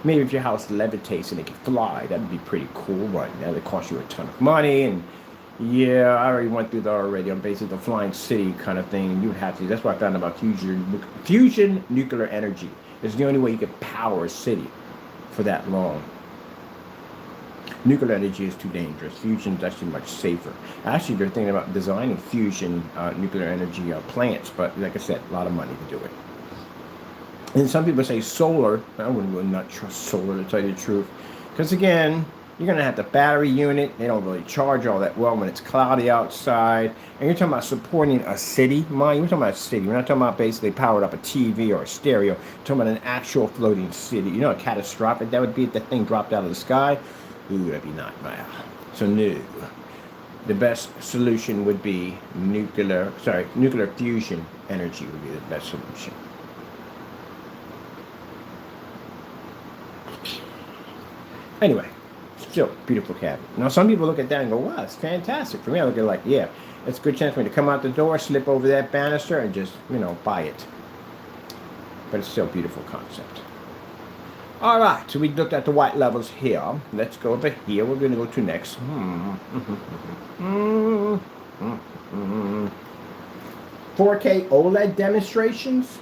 Maybe if your house levitates and it can fly, that'd be pretty cool, but that would cost you a ton of money, and yeah, I already went through that already. I'm basically the flying city kind of thing, and you would have to. That's what I found about fusion nuclear energy. It's the only way you can power a city for that long. Nuclear energy is too dangerous. Fusion is actually much safer. Actually, they're thinking about designing fusion nuclear energy plants, but like I said, a lot of money to do it. And some people say solar. I wouldn't really not trust solar, to tell you the truth, because again, you're going to have the battery unit. They don't really charge all that well when it's cloudy outside. And you're talking about supporting a city. Mind, we're talking about a city. We're not talking about basically powered up a TV or a stereo. We're talking about an actual floating city. You know how catastrophic that would be if that thing dropped out of the sky? Ooh, that'd be not bad. So no. The best solution would be nuclear fusion energy would be the best solution. Anyway, still beautiful cabin. Now some people look at that and go, wow, it's fantastic. For me, I look at it like, yeah, it's a good chance for me to come out the door, slip over that banister, and just, buy it. But it's still a beautiful concept. All right, so we looked at the white levels here. Let's go over here. We're going to go to next. 4K OLED demonstrations.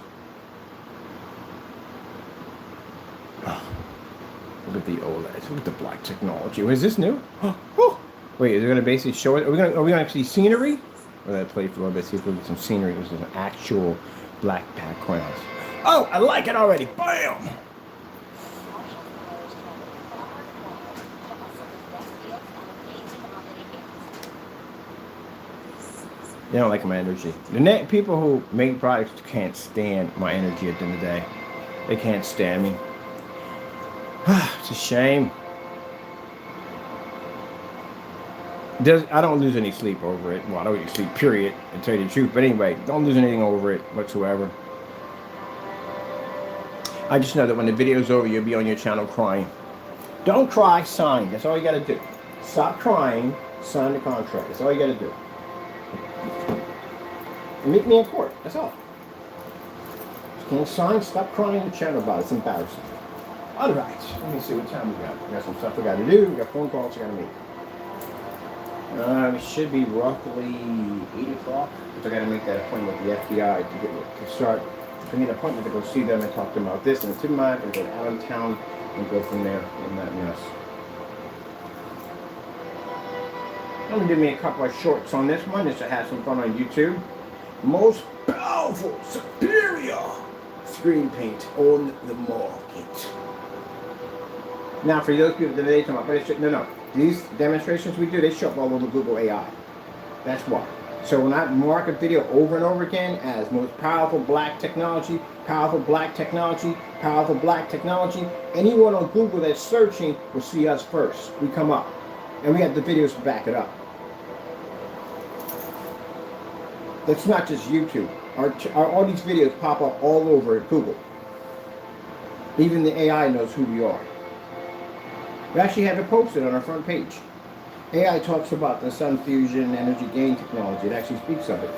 Look at the OLED. Look at the black technology. Is this new? Oh, wait, is it going to basically show it? Are we going to see scenery? We're going to play for a little bit, see if we get some scenery. This is an actual black background. Oh, I like it already. Bam! They don't like my energy. The people who make products can't stand my energy at the end of the day. They can't stand me. It's a shame. I don't lose any sleep over it. Well, I don't really sleep, period, to tell you the truth. But anyway, don't lose anything over it whatsoever. I just know that when the video's over, you'll be on your channel crying. Don't cry, sign. That's all you got to do. Stop crying, sign the contract. That's all you got to do. Meet me in court. That's all. Just can't sign. Stop crying and chat about it. It's embarrassing. All right. Let me see what time we got. We got some stuff we got to do. We got phone calls we got to make. It should be roughly 8 o'clock. Because I got to make that appointment with the FBI to start. I need an appointment to go see them and talk to them about this and the supermarket and go to Allentown and go from there in that mess. I'm going to do me a couple of shorts on this one just to have some fun on YouTube. Most powerful, superior screen paint on the market. Now, for those people that they talk about, no. These demonstrations we do, they show up all over Google AI. That's why. So when I mark a video over and over again as most powerful black technology, powerful black technology, powerful black technology, anyone on Google that's searching will see us first. We come up. And we have the videos to back it up. That's not just YouTube. All these videos pop up all over Google. Even the AI knows who we are. We actually have it posted on our front page. AI talks about the sun fusion energy gain technology. It actually speaks of it.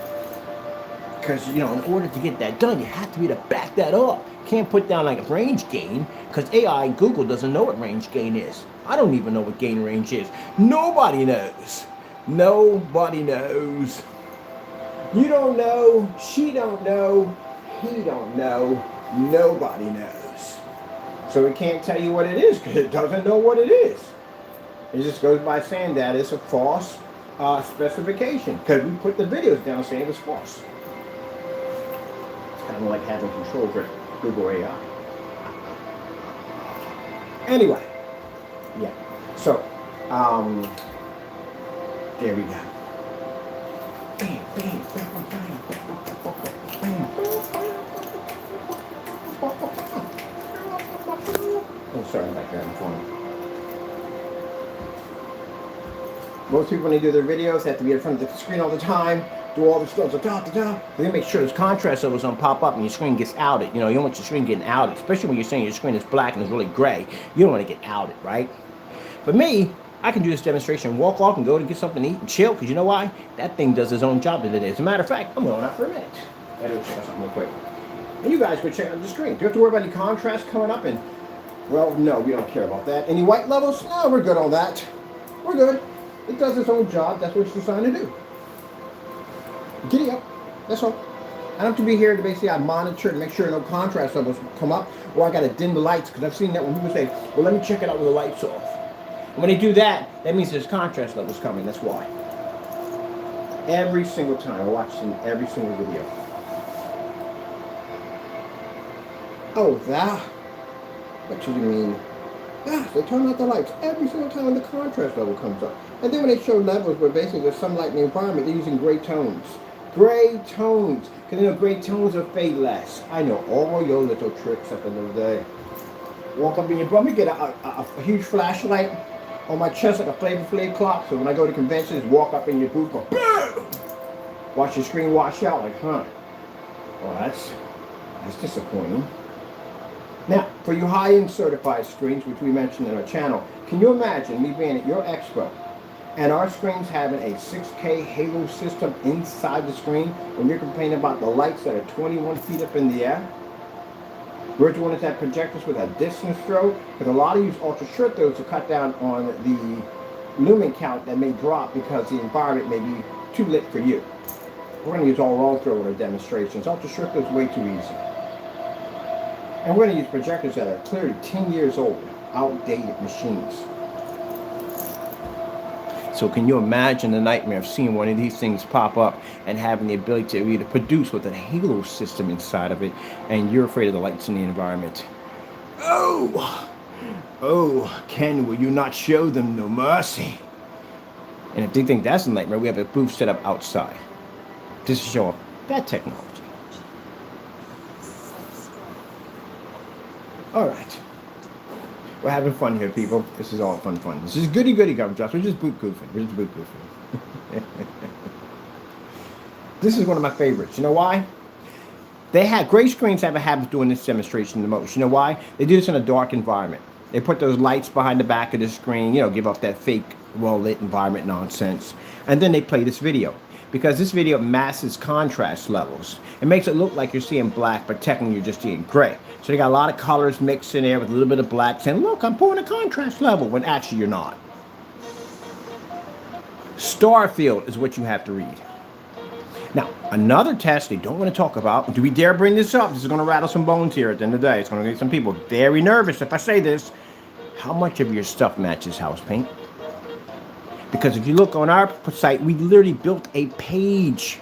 Because, in order to get that done, you have to be able to back that up. You can't put down like a range gain, because AI, Google doesn't know what range gain is. I don't even know what gain range is. Nobody knows. Nobody knows. You don't know. She don't know. He don't know. Nobody knows. So it can't tell you what it is because it doesn't know what it is. It just goes by saying that it's a false specification because we put the videos down saying it was false. It's kind of like having control over Google AI. Anyway, yeah. So, there we go. Bam, bam, bam, bam, bam. Oh, sorry about that. Most people, when they do their videos, have to be in front of the screen all the time, do all the stuff, they make sure there's contrast levels don't pop up and your screen gets outed. You don't want your screen getting outed, especially when you're saying your screen is black and it's really gray. You don't want to get outed, right? But me, I can do this demonstration, walk off and go to get something to eat and chill, because you know why? That thing does its own job today. As a matter of fact, I'm going out for a minute. I gotta check out something real quick. And you guys go check out the screen. Do you have to worry about any contrast coming up? And, well, no, we don't care about that. Any white levels? No, we're good on that. We're good. It does its own job. That's what it's designed to do. Giddy up. That's all. I don't have to be here to basically I monitor to make sure no contrast levels come up, or I got to dim the lights, because I've seen that when people say, well, let me check it out with the lights off. And when they do that, that means there's contrast levels coming. That's why. Every single time I watch every single video. Oh, that. What do you mean? Yes, they turn out the lights every single time the contrast level comes up. And then when they show levels where basically there's some light in the environment, they're using gray tones. Gray tones. Because you know gray tones will fade less. I know all your little tricks at the end of the day. Walk up in your bum, you get a huge flashlight on my chest like a Flavor Flav clock. So when I go to conventions, walk up in your booth, go BAM! Watch your screen wash out like, huh? Well, that's disappointing. Now, for you high-end certified screens, which we mentioned in our channel, can you imagine me being at your expo and our screens having a 6K halo system inside the screen when you're complaining about the lights that are 21 feet up in the air? We're doing it at projectors with a distance throw, because a lot of use ultra short throws to cut down on the lumen count that may drop because the environment may be too lit for you. We're going to use all roll throw in our demonstrations. Ultra short throw is way too easy. And we're going to use projectors that are clearly 10 years old, outdated machines. So can you imagine the nightmare of seeing one of these things pop up and having the ability to either produce with a halo system inside of it, and you're afraid of the lights in the environment? Oh, Ken, will you not show them no mercy? And if they think that's a nightmare, we have a booth set up outside just to show off that technology. All right. We're having fun here, people. This is all fun. This is goody gumdrops. We're just boot goofing. This is one of my favorites. You know why? They have gray screens have a habit of doing this demonstration the most. You know why? They do this in a dark environment. They put those lights behind the back of the screen, you know, give off that fake well-lit environment nonsense. And then they play this video, because this video masks contrast levels. It makes it look like you're seeing black, but technically you're just seeing gray. So they got a lot of colors mixed in there with a little bit of black, saying, look, I'm pulling a contrast level, when actually you're not. Starfield is what you have to read. Now, another test they don't want to talk about. Do we dare bring this up? This is going to rattle some bones here at the end of the day. It's going to get some people very nervous if I say this. How much of your stuff matches house paint? Because if you look on our site, we literally built a page,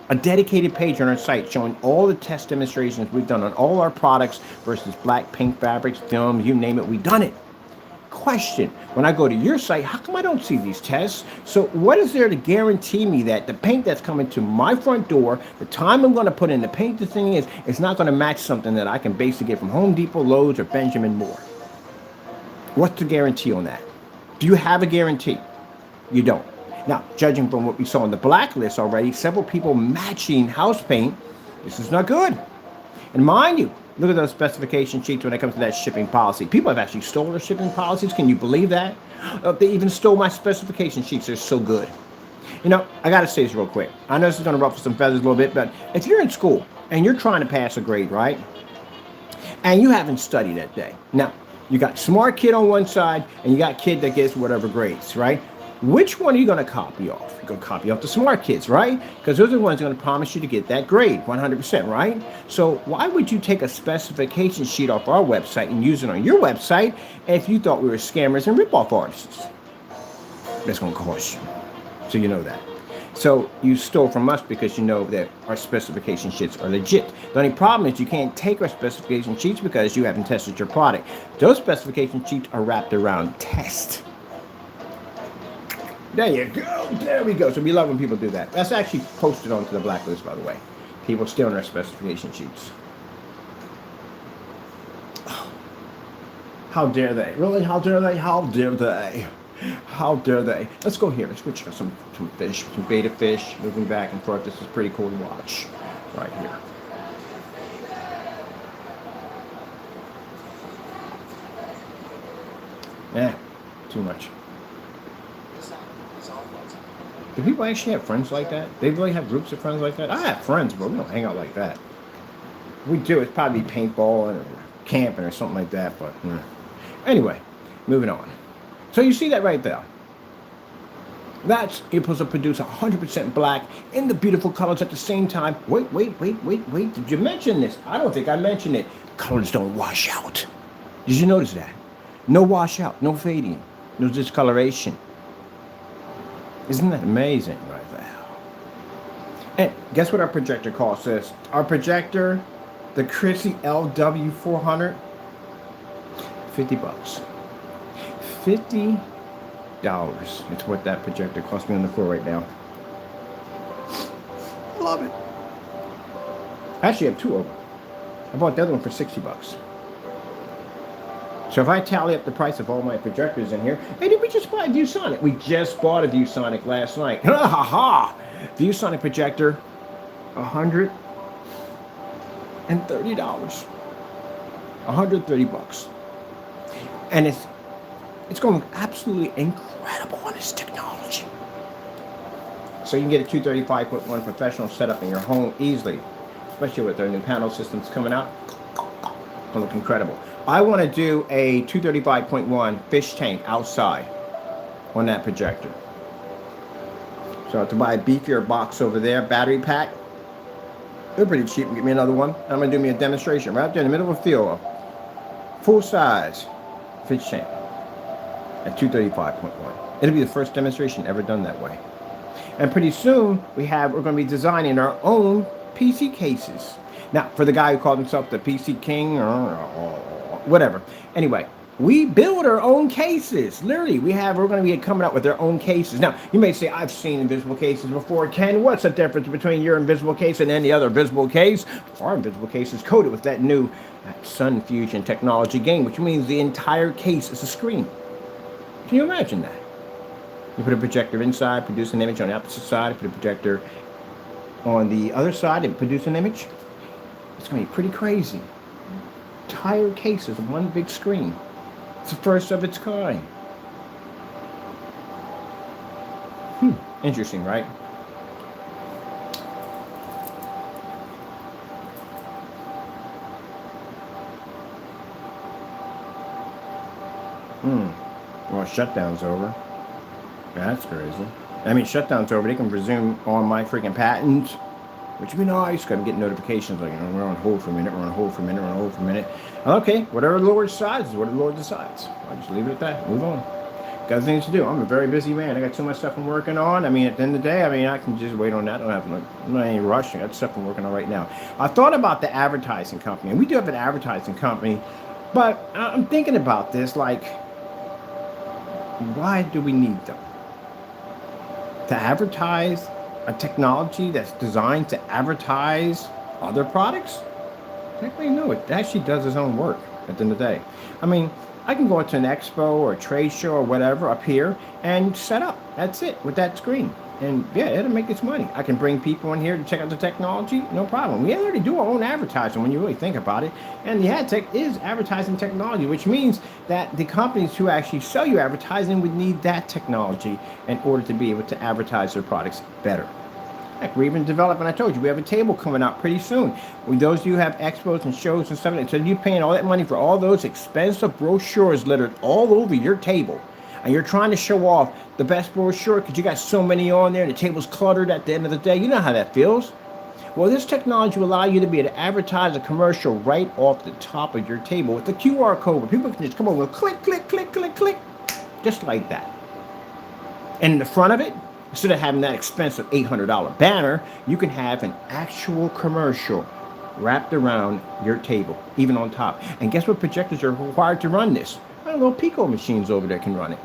a dedicated page on our site showing all the test demonstrations we've done on all our products versus black paint fabrics, film, you name it, we've done it. Question, when I go to your site, how come I don't see these tests? So what is there to guarantee me that the paint that's coming to my front door, the time I'm going to put in to paint the thing is not going to match something that I can basically get from Home Depot, Lowe's, or Benjamin Moore? What's the guarantee on that? Do you have a guarantee? You don't. Now, judging from what we saw on the blacklist already, several people matching house paint, this is not good. And mind you, look at those specification sheets when it comes to that shipping policy. People have actually stolen their shipping policies. Can you believe that? They even stole my specification sheets. They're so good. You know, I got to say this real quick. I know this is going to ruffle some feathers a little bit, but if you're in school and you're trying to pass a grade, right? And you haven't studied that day. Now, you got smart kid on one side and you got kid that gets whatever grades, right? Which one are you going to copy off? You're going to copy off the smart kids, right? Because those are the ones going to promise you to get that grade, 100%, right? So why would you take a specification sheet off our website and use it on your website if you thought we were scammers and rip-off artists? That's going to cost you. So you know that. So you stole from us because you know that our specification sheets are legit. The only problem is you can't take our specification sheets because you haven't tested your product. Those specification sheets are wrapped around test. There you go. There we go. So we love when people do that. That's actually posted onto the blacklist, by the way. People stealing our specification sheets. How dare they? Really? How dare they? How dare they? How dare they? Let's go here. Let's go check out some fish, some beta fish, moving back and forth. This is pretty cool to watch right here. Too much. Do people actually have friends like that? They really have groups of friends like that? I have friends, but we don't hang out like that. We do. It's probably paintball or camping or something like that. But anyway, moving on. So you see that right there. That's able to produce 100% black in the beautiful colors at the same time. Wait. Did you mention this? I don't think I mentioned it. Colors don't wash out. Did you notice that? No washout, no fading, no discoloration. Isn't that amazing right there? And guess what our projector costs us? Our projector, the Chrissy LW400, $50. $50. It's what that projector cost me on the floor right now. Love it. I actually have two of them. I bought the other one for $60. So if I tally up the price of all my projectors in here, hey, did we just buy a ViewSonic? We just bought a ViewSonic last night. Ha ha ha! ViewSonic projector, $130. $130. And it's going absolutely incredible on this technology. So you can get a 235.1 professional setup in your home easily, especially with their new panel systems coming out. It'll look incredible. I want to do a 235.1 fish tank outside on that projector. So I have to buy a beefier box over there, battery pack. They're pretty cheap. Get me another one. I'm going to do me a demonstration right there in the middle of a field. Full size fish tank at 235.1. It'll be the first demonstration ever done that way. And pretty soon we're going to be designing our own PC cases. Now, for the guy who called himself the PC King or whatever. Anyway, we build our own cases. Literally, we're going to be coming out with our own cases. Now, you may say, I've seen invisible cases before. Ken, what's the difference between your invisible case and any other visible case? Our invisible case is coated with that new sun fusion technology game, which means the entire case is a screen. Can you imagine that? You put a projector inside, produce an image on the opposite side, put a projector on the other side and produce an image. It's going to be pretty crazy. Entire case is one big screen. It's the first of its kind. Interesting, right? Well, shutdown's over. That's crazy. I mean, shutdown's over. They can resume all my freaking patents, which would be nice. Got to get notifications like, we're on hold for a minute, we're on hold for a minute, we're on hold for a minute. Okay, whatever the Lord decides is what the Lord decides. I'll just leave it at that. Move on. Got things to do. I'm a very busy man. I got so much stuff I'm working on. I mean, at the end of the day, I can just wait on that. I'm not any rush. I got stuff I'm working on right now. I thought about the advertising company, and we do have an advertising company, but I'm thinking about this, like, why do we need them? To advertise a technology that's designed to advertise other products? Technically, no, it actually does its own work at the end of the day. I mean, I can go into an expo or a trade show or whatever up here and set up. That's it, with that screen. And yeah, it'll make its money. I can bring people in here to check out the technology, no problem. We already do our own advertising when you really think about it. And the ad tech is advertising technology, which means that the companies who actually sell you advertising would need that technology in order to be able to advertise their products better. Heck, we're even developing, I told you, we have a table coming out pretty soon. With those of you who have expos and shows and stuff, instead of you paying all that money for all those expensive brochures littered all over your table, and you're trying to show off the best brochure because you got so many on there and the table's cluttered at the end of the day, you know how that feels. Well, this technology will allow you to be able to advertise a commercial right off the top of your table with the QR code where people can just come over and click, click, click, click, click, just like that. And in the front of it, instead of having that expensive $800 banner, you can have an actual commercial wrapped around your table, even on top. And guess what projectors are required to run this? Little Pico machines over there can run it.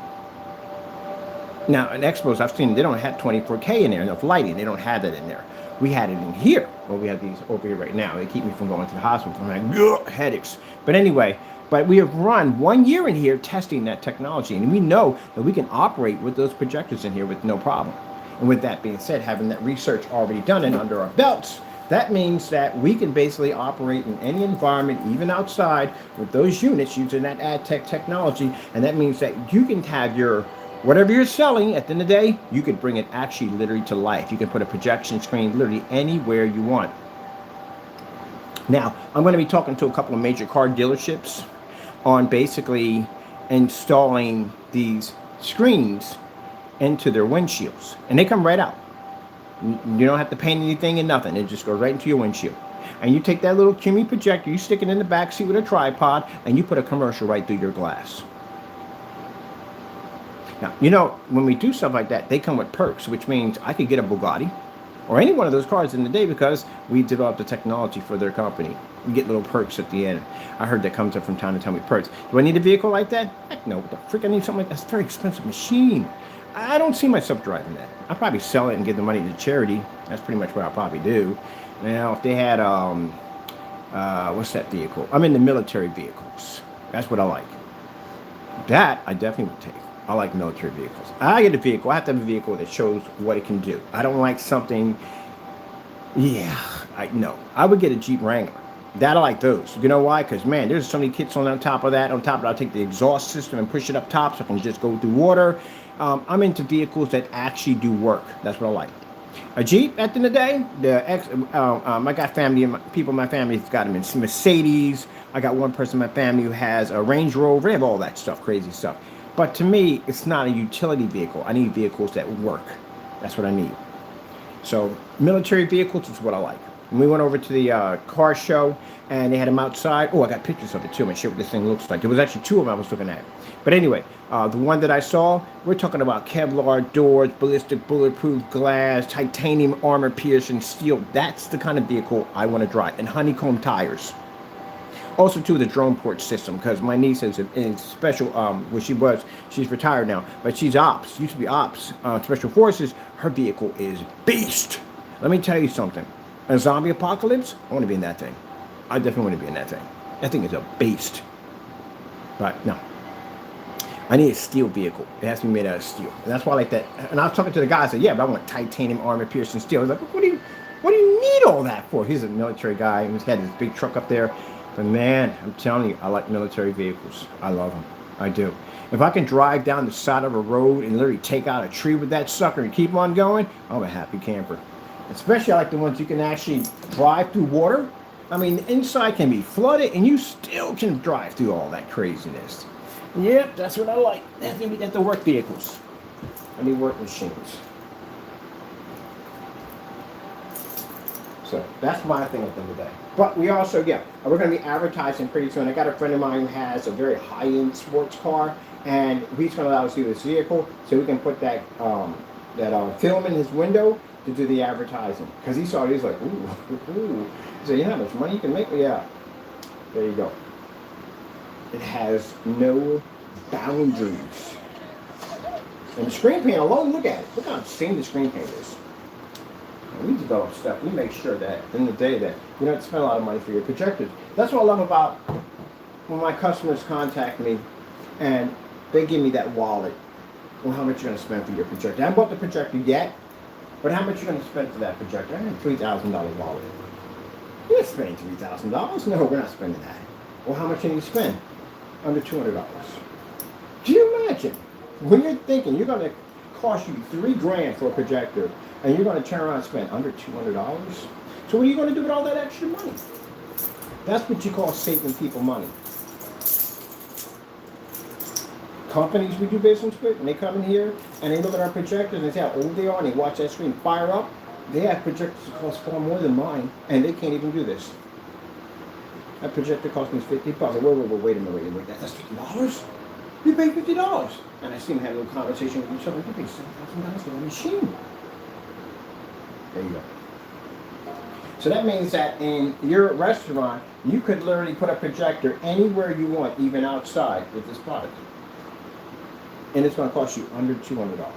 Now, in expos, I've seen they don't have 24K in there, enough lighting. They don't have that in there. We had it in here. Well, we have these over here right now. They keep me from going to the hospital from like headaches. But anyway, we have run 1 year in here testing that technology, and we know that we can operate with those projectors in here with no problem. And with that being said, having that research already done and under our belts, that means that we can basically operate in any environment, even outside, with those units using that ad tech technology. And that means that you can have your, whatever you're selling, at the end of the day, you could bring it actually literally to life. You can put a projection screen literally anywhere you want. Now, I'm going to be talking to a couple of major car dealerships on basically installing these screens into their windshields, and they come right out. You don't have to paint anything and nothing. It just goes right into your windshield. And you take that little chimney projector, you stick it in the back seat with a tripod, and you put a commercial right through your glass. Now, when we do stuff like that, they come with perks, which means I could get a Bugatti or any one of those cars in the day because we developed the technology for their company. We get little perks at the end. I heard that comes up from time to time with perks. Do I need a vehicle like that? Heck no. What the frick I need something like that? That's a very expensive machine. I don't see myself driving that. I'll probably sell it and give the money to charity. That's pretty much what I'll probably do. Now, if they had, what's that vehicle? I'm into military vehicles. That's what I like. That I definitely would take. I like military vehicles. I get a vehicle. I have to have a vehicle that shows what it can do. I don't like something. Yeah, no. I would get a Jeep Wrangler. That I like those. You know why? Because man, there's so many kits on top of that. On top of it, I'll take the exhaust system and push it up top so I can just go through water. I'm into vehicles that actually do work. That's what I like. A Jeep, at the end of the day, I got people in my family have got them in Mercedes. I got one person in my family who has a Range Rover. They have all that stuff, crazy stuff. But to me, it's not a utility vehicle. I need vehicles that work. That's what I need. So military vehicles is what I like. And we went over to the car show, and they had them outside. Oh, I got pictures of it too. I'm going to show what this thing looks like. There was actually two of them I was looking at. But anyway, the one that I saw, we're talking about Kevlar doors, ballistic bulletproof glass, titanium armor piercing steel. That's the kind of vehicle I want to drive. And honeycomb tires. Also, too, the drone port system, because my niece is in special, she's retired now, but she's ops, used to be ops, special forces. Her vehicle is beast. Let me tell you something. A zombie apocalypse, I want to be in that thing. I definitely want to be in that thing. That thing is a beast. But no, I need a steel vehicle. It has to be made out of steel. And that's why I like that. And I was talking to the guy, I said, yeah, but I want titanium armor piercing steel. I was like, what do you need all that for? He's a military guy. He's had this big truck up there. But man, I'm telling you, I like military vehicles. I love them. I do. If I can drive down the side of a road and literally take out a tree with that sucker and keep on going, I'm a happy camper. Especially I like the ones you can actually drive through water. I mean, the inside can be flooded and you still can drive through all that craziness. Yep, that's what I like. That's the work vehicles. I need work machines. So that's my thing at the end of the day. But we also, we're going to be advertising pretty soon. I got a friend of mine who has a very high-end sports car, and he's going to allow us to do this vehicle so we can put that film in his window to do the advertising. Because he saw it, he's like, ooh. He said, you know how much money you can make? Yeah. There you go. It has no boundaries. And the screen paint alone, look at it. Look how insane the screen paint is. We develop stuff. We make sure that in the day that you don't have to spend a lot of money for your projectors. That's what I love about when my customers contact me and they give me that wallet. Well, how much you're going to spend for your projector? I haven't bought the projector yet, but how much you're going to spend for that projector? I have a $3,000 wallet. You're not spending $3,000. No, we're not spending that. Well, how much can you spend? Under $200. Do you imagine when you're thinking you're going to cost you $3,000 for a projector? And you're going to turn around and spend under $200? So what are you going to do with all that extra money? That's what you call saving people money. Companies we do business with, when they come in here and they look at our projectors and they see how old they are and they watch that screen fire up, they have projectors that cost far more than mine, and they can't even do this. That projector cost me $50. Wait a minute, that's $50? You pay $50. And I see them have a little conversation with each other. You pay $7,000 for a machine. There you go. So that means that in your restaurant, you could literally put a projector anywhere you want, even outside, with this product. And it's going to cost you under $200.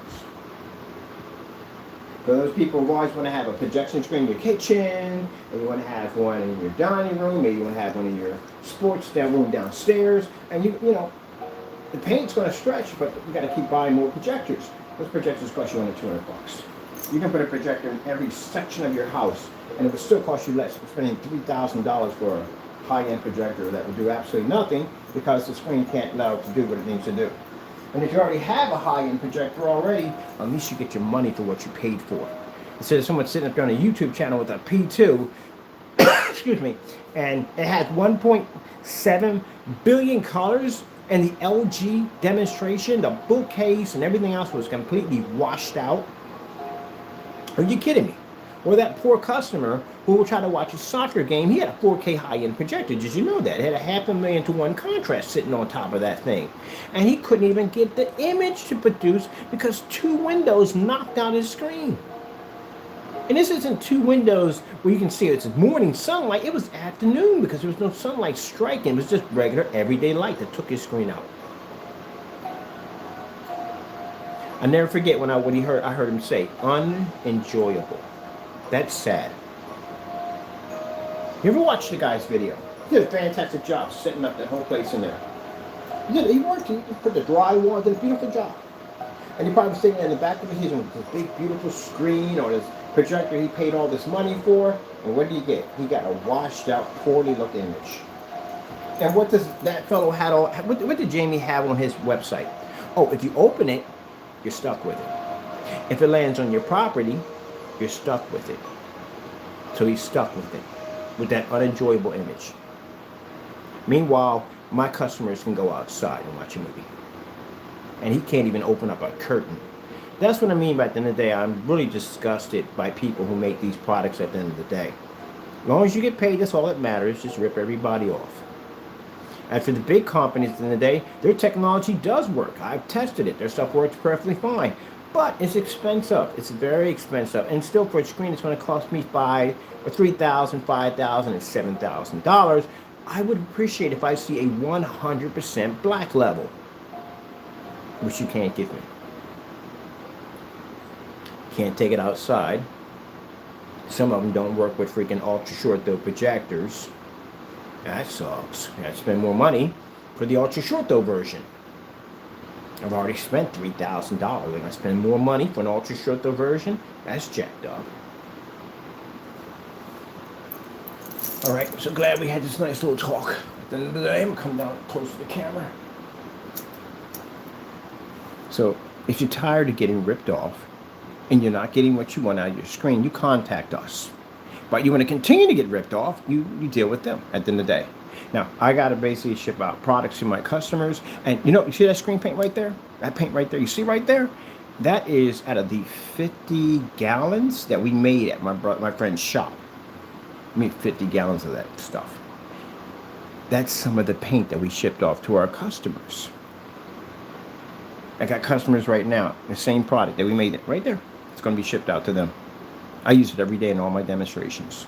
For those people who always want to have a projection screen in your kitchen, and you want to have one in your dining room, maybe you want to have one in your sports room downstairs, and you know, the paint's going to stretch, but you got to keep buying more projectors. Those projectors cost you under $200. You can put a projector in every section of your house, and it would still cost you less than spending $3,000 for a high-end projector that would do absolutely nothing because the screen can't allow it to do what it needs to do. And if you already have a high-end projector already, at least you get your money for what you paid for. Instead of someone sitting up there on a YouTube channel with a P2, excuse me, and it has 1.7 billion colors, And the LG demonstration, the bookcase and everything else was completely washed out. Are you kidding me? Or that poor customer who will try to watch a soccer game, he had a 4K high-end projector. Did you know that? It had a 500,000 to 1 contrast sitting on top of that thing. And he couldn't even get the image to produce because 2 windows knocked out his screen. And this isn't 2 windows where you can see it's morning sunlight. It was afternoon because there was no sunlight striking. It was just regular everyday light that took his screen out. I never forget when I heard him say, unenjoyable. That's sad. You ever watched the guy's video? He did a fantastic job setting up that whole place in there. He worked, he put the drywall, did a beautiful job. And he probably was sitting in the back of his with this big beautiful screen or this projector he paid all this money for. And what did he get? He got a washed out, poorly looked image. And what does that fellow had on, what did Jamie have on his website? Oh, if you open it, you're stuck with it. If it lands on your property, you're stuck with it. So he's stuck with it, with that unenjoyable image. Meanwhile, my customers can go outside and watch a movie. And he can't even open up a curtain. That's what I mean by at the end of the day. I'm really disgusted by people who make these products at the end of the day. As long as you get paid, that's all that matters. Just rip everybody off. And for the big companies at the end of the day, their technology does work. I've tested it. Their stuff works perfectly fine. But it's expensive. It's very expensive. And still for a screen, it's going to cost me $3,000, $5,000, and $7,000. I would appreciate if I see a 100% black level, which you can't give me. Can't take it outside. Some of them don't work with freaking ultra short though projectors. That sucks. I have to spend more money for the ultra short though version. I've already spent $3,000. I'm going to spend more money for an ultra short though version. That's jacked up. Alright, so glad we had this nice little talk. At the end of the day, I'm going to come down close to the camera. So, if you're tired of getting ripped off and you're not getting what you want out of your screen, you contact us. But you want to continue to get ripped off, you deal with them at the end of the day. Now, I got to basically ship out products to my customers. And you know, you see that screen paint right there? That paint right there, you see right there? That is out of the 50 gallons that we made at my friend's shop. I mean, 50 gallons of that stuff. That's some of the paint that we shipped off to our customers. I got customers right now, the same product that we made it right there. It's going to be shipped out to them. I use it every day in all my demonstrations.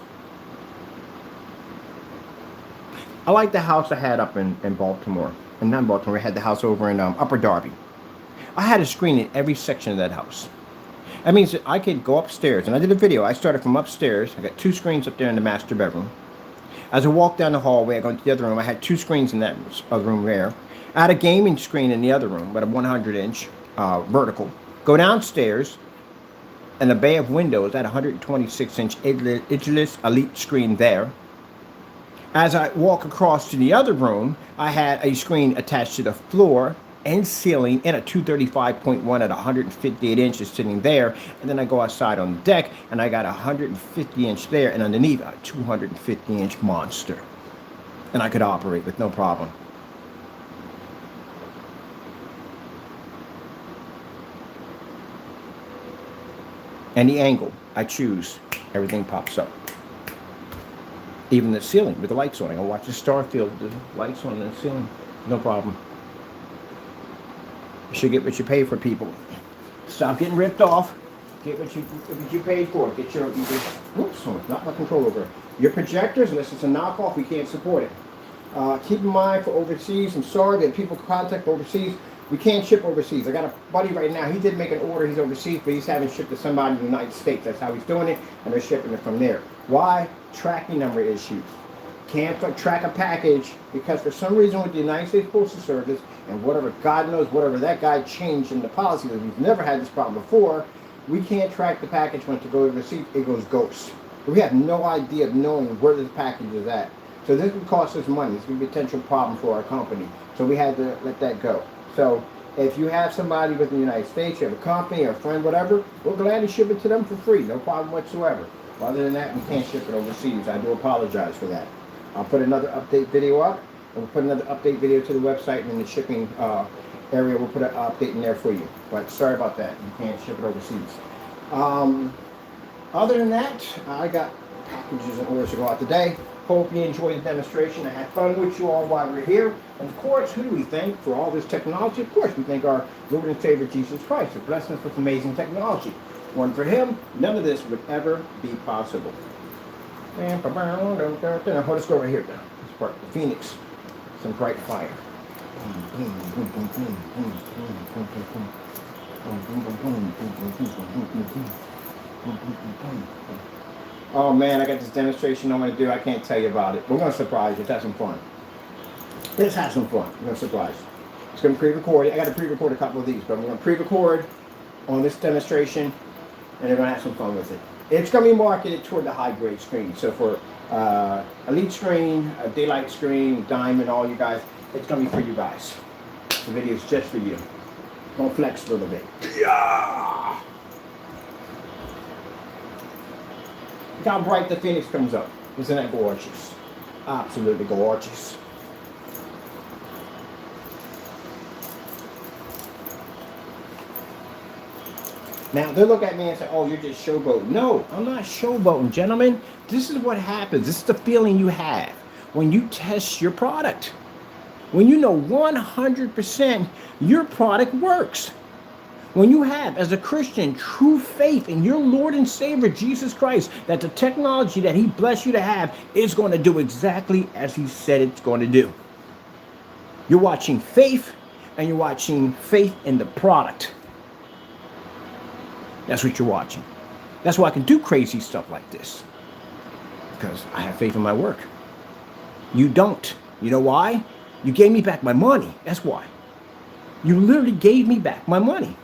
I like the house I had up in Baltimore. And not in Baltimore, I had the house over in Upper Darby. I had a screen in every section of that house. That means that I could go upstairs, and I did a video. I started from upstairs. I got 2 screens up there in the master bedroom. As I walked down the hallway, I go into the other room. I had 2 screens in that other room there. I had a gaming screen in the other room, with a 100-inch vertical. Go downstairs, and a bay of windows at 126-inch Edgeless Elite screen there. As I walk across to the other room, I had a screen attached to the floor and ceiling and a 235.1 at 158 inches sitting there. And then I go outside on the deck and I got a 150-inch there and underneath a 250-inch monster. And I could operate with no problem. Any angle I choose, everything pops up. Even the ceiling with the lights on. I can watch the star field with the lights on the ceiling. No problem. You should get what you pay for, people. Stop getting ripped off. Get what you paid for. Get your oops, not my control over. Your projectors, unless it's a knockoff, we can't support it. Keep in mind for overseas, I'm sorry that people contact overseas. We can't ship overseas. I got a buddy right now, he did make an order, he's overseas, but he's having shipped to somebody in the United States. That's how he's doing it, and they're shipping it from there. Why? Tracking number issues. Can't track a package because for some reason with the United States Postal Service and whatever, God knows, whatever that guy changed in the policy, that we've never had this problem before, we can't track the package when it goes overseas, it goes ghost. We have no idea of knowing where this package is at. So this would cost us money. This would be a potential problem for our company. So we had to let that go. So if you have somebody within the United States, you have a company or a friend, whatever, we're glad to ship it to them for free. No problem whatsoever. Other than that, we can't ship it overseas. I do apologize for that. I'll put another update video up. We'll put another update video to the website, and in the shipping area, we'll put an update in there for you. But sorry about that. You can't ship it overseas. Other than that, I got packages and orders to go out today. Hope you enjoyed the demonstration. I had fun with you all while we're here. And of course, who do we thank for all this technology? Of course, we thank our Lord and Savior Jesus Christ for blessing us with amazing technology. One for Him, none of this would ever be possible. And let's go right here now. This part, the Phoenix, some bright fire. Oh man, I got this demonstration I'm going to do. I can't tell you about it. We're going to surprise you. Let's have some fun. Let's have some fun. We're going to surprise you. It's going to be pre-recorded. I got to pre-record a couple of these, but I'm going to pre-record on this demonstration, and they're going to have some fun with it. It's going to be marketed toward the high-grade screen. So for elite screen, daylight screen, diamond, all you guys, it's going to be for you guys. The video is just for you. Gonna flex a little bit. Yeah! Look how bright the Phoenix comes up. Isn't that gorgeous? Absolutely gorgeous. Now, they look at me and say, oh, you're just showboating. No, I'm not showboating, gentlemen. This is what happens. This is the feeling you have when you test your product. When you know 100% your product works. When you have, as a Christian, true faith in your Lord and Savior, Jesus Christ, that the technology that He blessed you to have is going to do exactly as He said it's going to do. You're watching faith, and you're watching faith in the product. That's what you're watching. That's why I can do crazy stuff like this. Because I have faith in my work. You don't. You know why? You gave me back my money. That's why. You literally gave me back my money.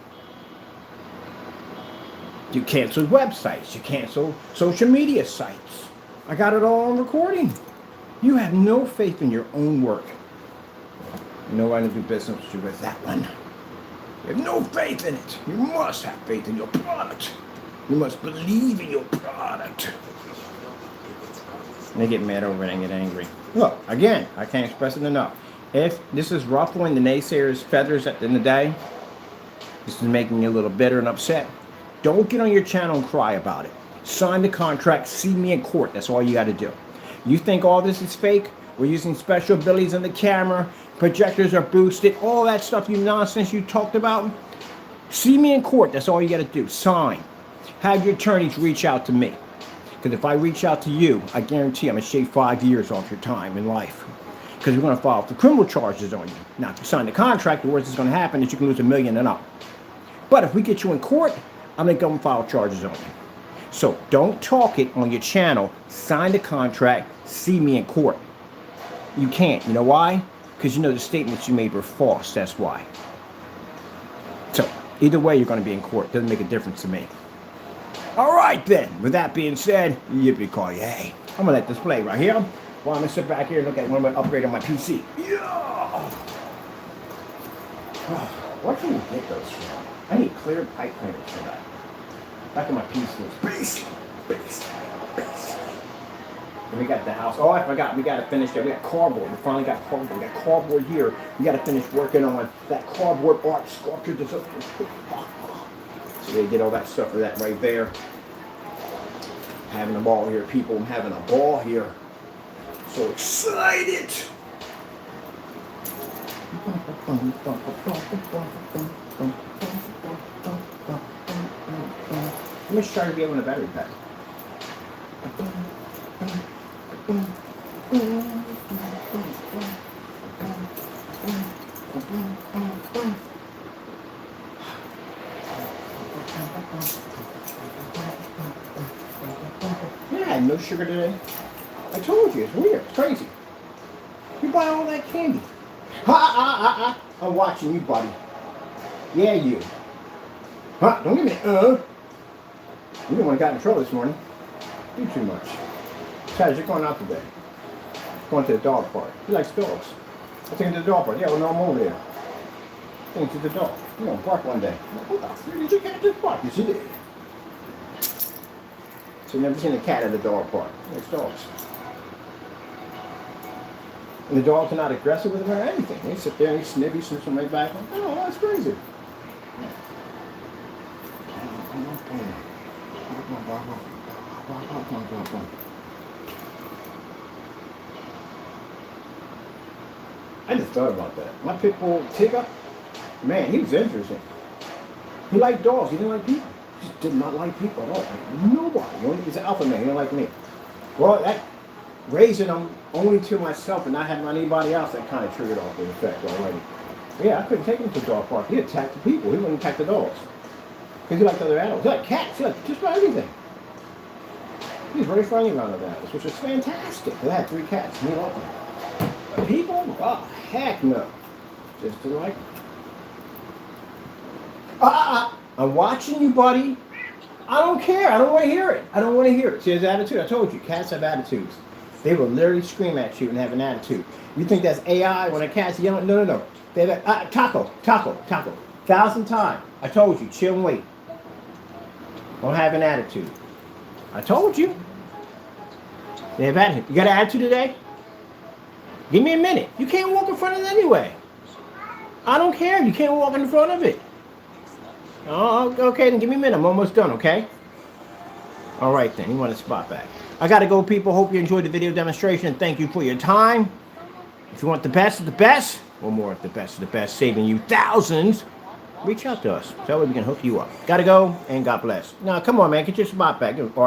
You canceled websites. You canceled social media sites. I got it all on recording. You have no faith in your own work. No one to do business with you with that one. You have no faith in it. You must have faith in your product. You must believe in your product. And they get mad over it and get angry. Look, again, I can't express it enough. If this is ruffling the naysayers' feathers at the end of the day, this is making you a little bitter and upset, don't get on your channel and cry about it. Sign the contract, see me in court. That's all you got to do. You think all this is fake? We're using special abilities on the camera. Projectors are boosted. All that stuff, you nonsense you talked about. See me in court. That's all you got to do. Sign. Have your attorneys reach out to me. Because if I reach out to you, I guarantee I'm going to shave 5 years off your time in life. Because we're going to file the criminal charges on you. Now, if you sign the contract, the worst that's going to happen is you can lose $1 million and up. But if we get you in court, I'm going to go and file charges on you. So don't talk it on your channel. Sign the contract. See me in court. You can't. You know why? Because you know the statements you made were false. That's why. So either way, you're going to be in court. Doesn't make a difference to me. All right, then. With that being said, yippee-ki-yay. I'm going to let this play right here. While I'm going to sit back here and look at one of my upgrade on my PC. Yeah! Oh, where can you get those from? I need clear pipe cleaners for that. Back in my PC. Beast. And we got the house. Oh, I forgot. We got to finish that. We got cardboard. We finally got cardboard. We got cardboard here. We got to finish working on that cardboard art sculpture. So they get all that stuff for that right there. Having a ball here, people. I'm having a ball here. So excited. How much charge do you have on the battery pack? Yeah, no sugar today. I told you, it's weird. It's crazy. You buy all that candy. I'm watching you, buddy. Yeah, you. Huh? Don't give me You didn't want to get in trouble this morning. Do too much. Besides, you're going out today. Going to the dog park. He likes dogs. I take him to the dog park. Yeah, well, no, I'm over there. Take him to the dog. You know, park one day. What the fuck did you get to the park? Yes, you did. So you've never seen a cat at the dog park. He likes dogs. And the dogs are not aggressive with them or anything. They sit there and they snippy, sniff on my back. Oh, that's crazy. I just thought about that. My pit bull Tigger, man, he was interesting. He liked dogs. He didn't like people. He just did not like people at all. Like, nobody. He's an alpha man. He didn't like me. Well, that raising them only to myself and not having anybody else, that kind of triggered off the effect already. Yeah, I couldn't take him to the dog park. He attacked the people. He wouldn't attack the dogs. Because he liked other animals. He liked cats. He liked just about everything. He's very friendly around other animals, which is fantastic. I had 3 cats. And he loved them. But people? Oh, heck no. Just didn't like them. I'm watching you, buddy. I don't care. I don't want to hear it. I don't want to hear it. See his attitude? I told you, cats have attitudes. They will literally scream at you and have an attitude. You think that's AI when a cat's yelling? No. They have taco. 1,000 times. I told you, chill and wait. Don't have an attitude. I told you. They have attitude. You got an attitude today? Give me a minute. You can't walk in front of it anyway. I don't care. You can't walk in front of it. Oh, okay, then give me a minute. I'm almost done, okay? All right, then. You want a spot back. I got to go, people. Hope you enjoyed the video demonstration. Thank you for your time. If you want the best of the best, or more of the best of the best, saving you thousands, reach out to us. That way we can hook you up. Got to go, and God bless. Now, come on, man. Get your spot back. Or